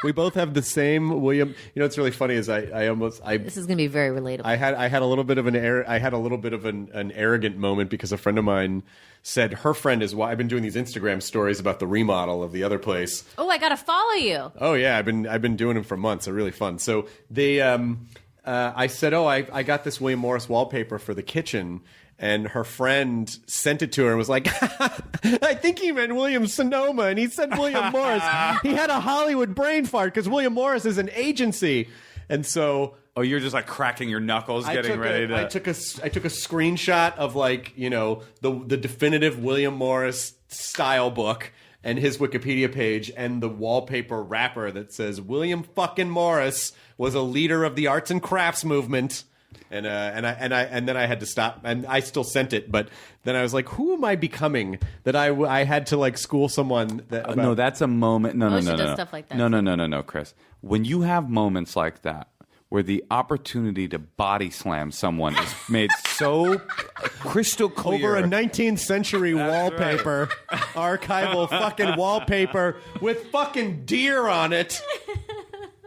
We both have the same William. You know, what's really funny is I This is going to be very relatable. I had a little bit of an arrogant moment because a friend of mine said her friend is why I've been doing these Instagram stories about the remodel of the other place. Oh, I got to follow you. Oh yeah, I've been doing them for months. They're really fun. So they I said, I got this William Morris wallpaper for the kitchen. And her friend sent it to her and was like, I think he meant William Sonoma. And he said William Morris. He had a Hollywood brain fart because William Morris is an agency. And so... Oh, you're just like cracking your knuckles, getting ready to... I took a screenshot of like, you know, the definitive William Morris style book and his Wikipedia page and the wallpaper wrapper that says William fucking Morris was a leader of the arts and crafts movement. And then I had to stop, and I still sent it. But then I was like, "Who am I becoming that I had to like school someone?" No, that's a moment. No, Moshe does stuff like that. No, Chris. When you have moments like that, where the opportunity to body slam someone is made so crystal clear over a 19th century wallpaper, archival fucking wallpaper with fucking deer on it.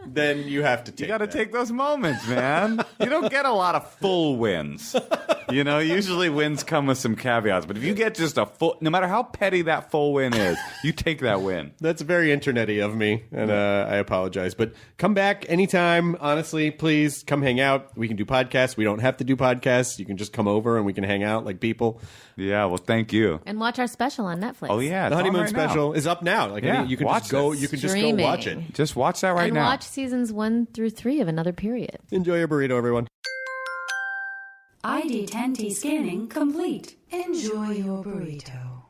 Then you have to take. You got to take those moments, man. You don't get a lot of full wins. You know, usually wins come with some caveats. But if you get just a full, no matter how petty that full win is, you take that win. That's very internet-y of me, and I apologize. But come back anytime. Honestly, please come hang out. We can do podcasts. We don't have to do podcasts. You can just come over and we can hang out like people. Yeah, well, thank you. And watch our special on Netflix. Oh yeah, the Honeymoon Special is up now. Like Yeah, you can watch just go. it. You can just go Streaming. watch it. Just watch that right and now. watch season seasons 1 through 3 of Another Period. Enjoy your burrito, everyone. ID10T scanning complete. Enjoy your burrito.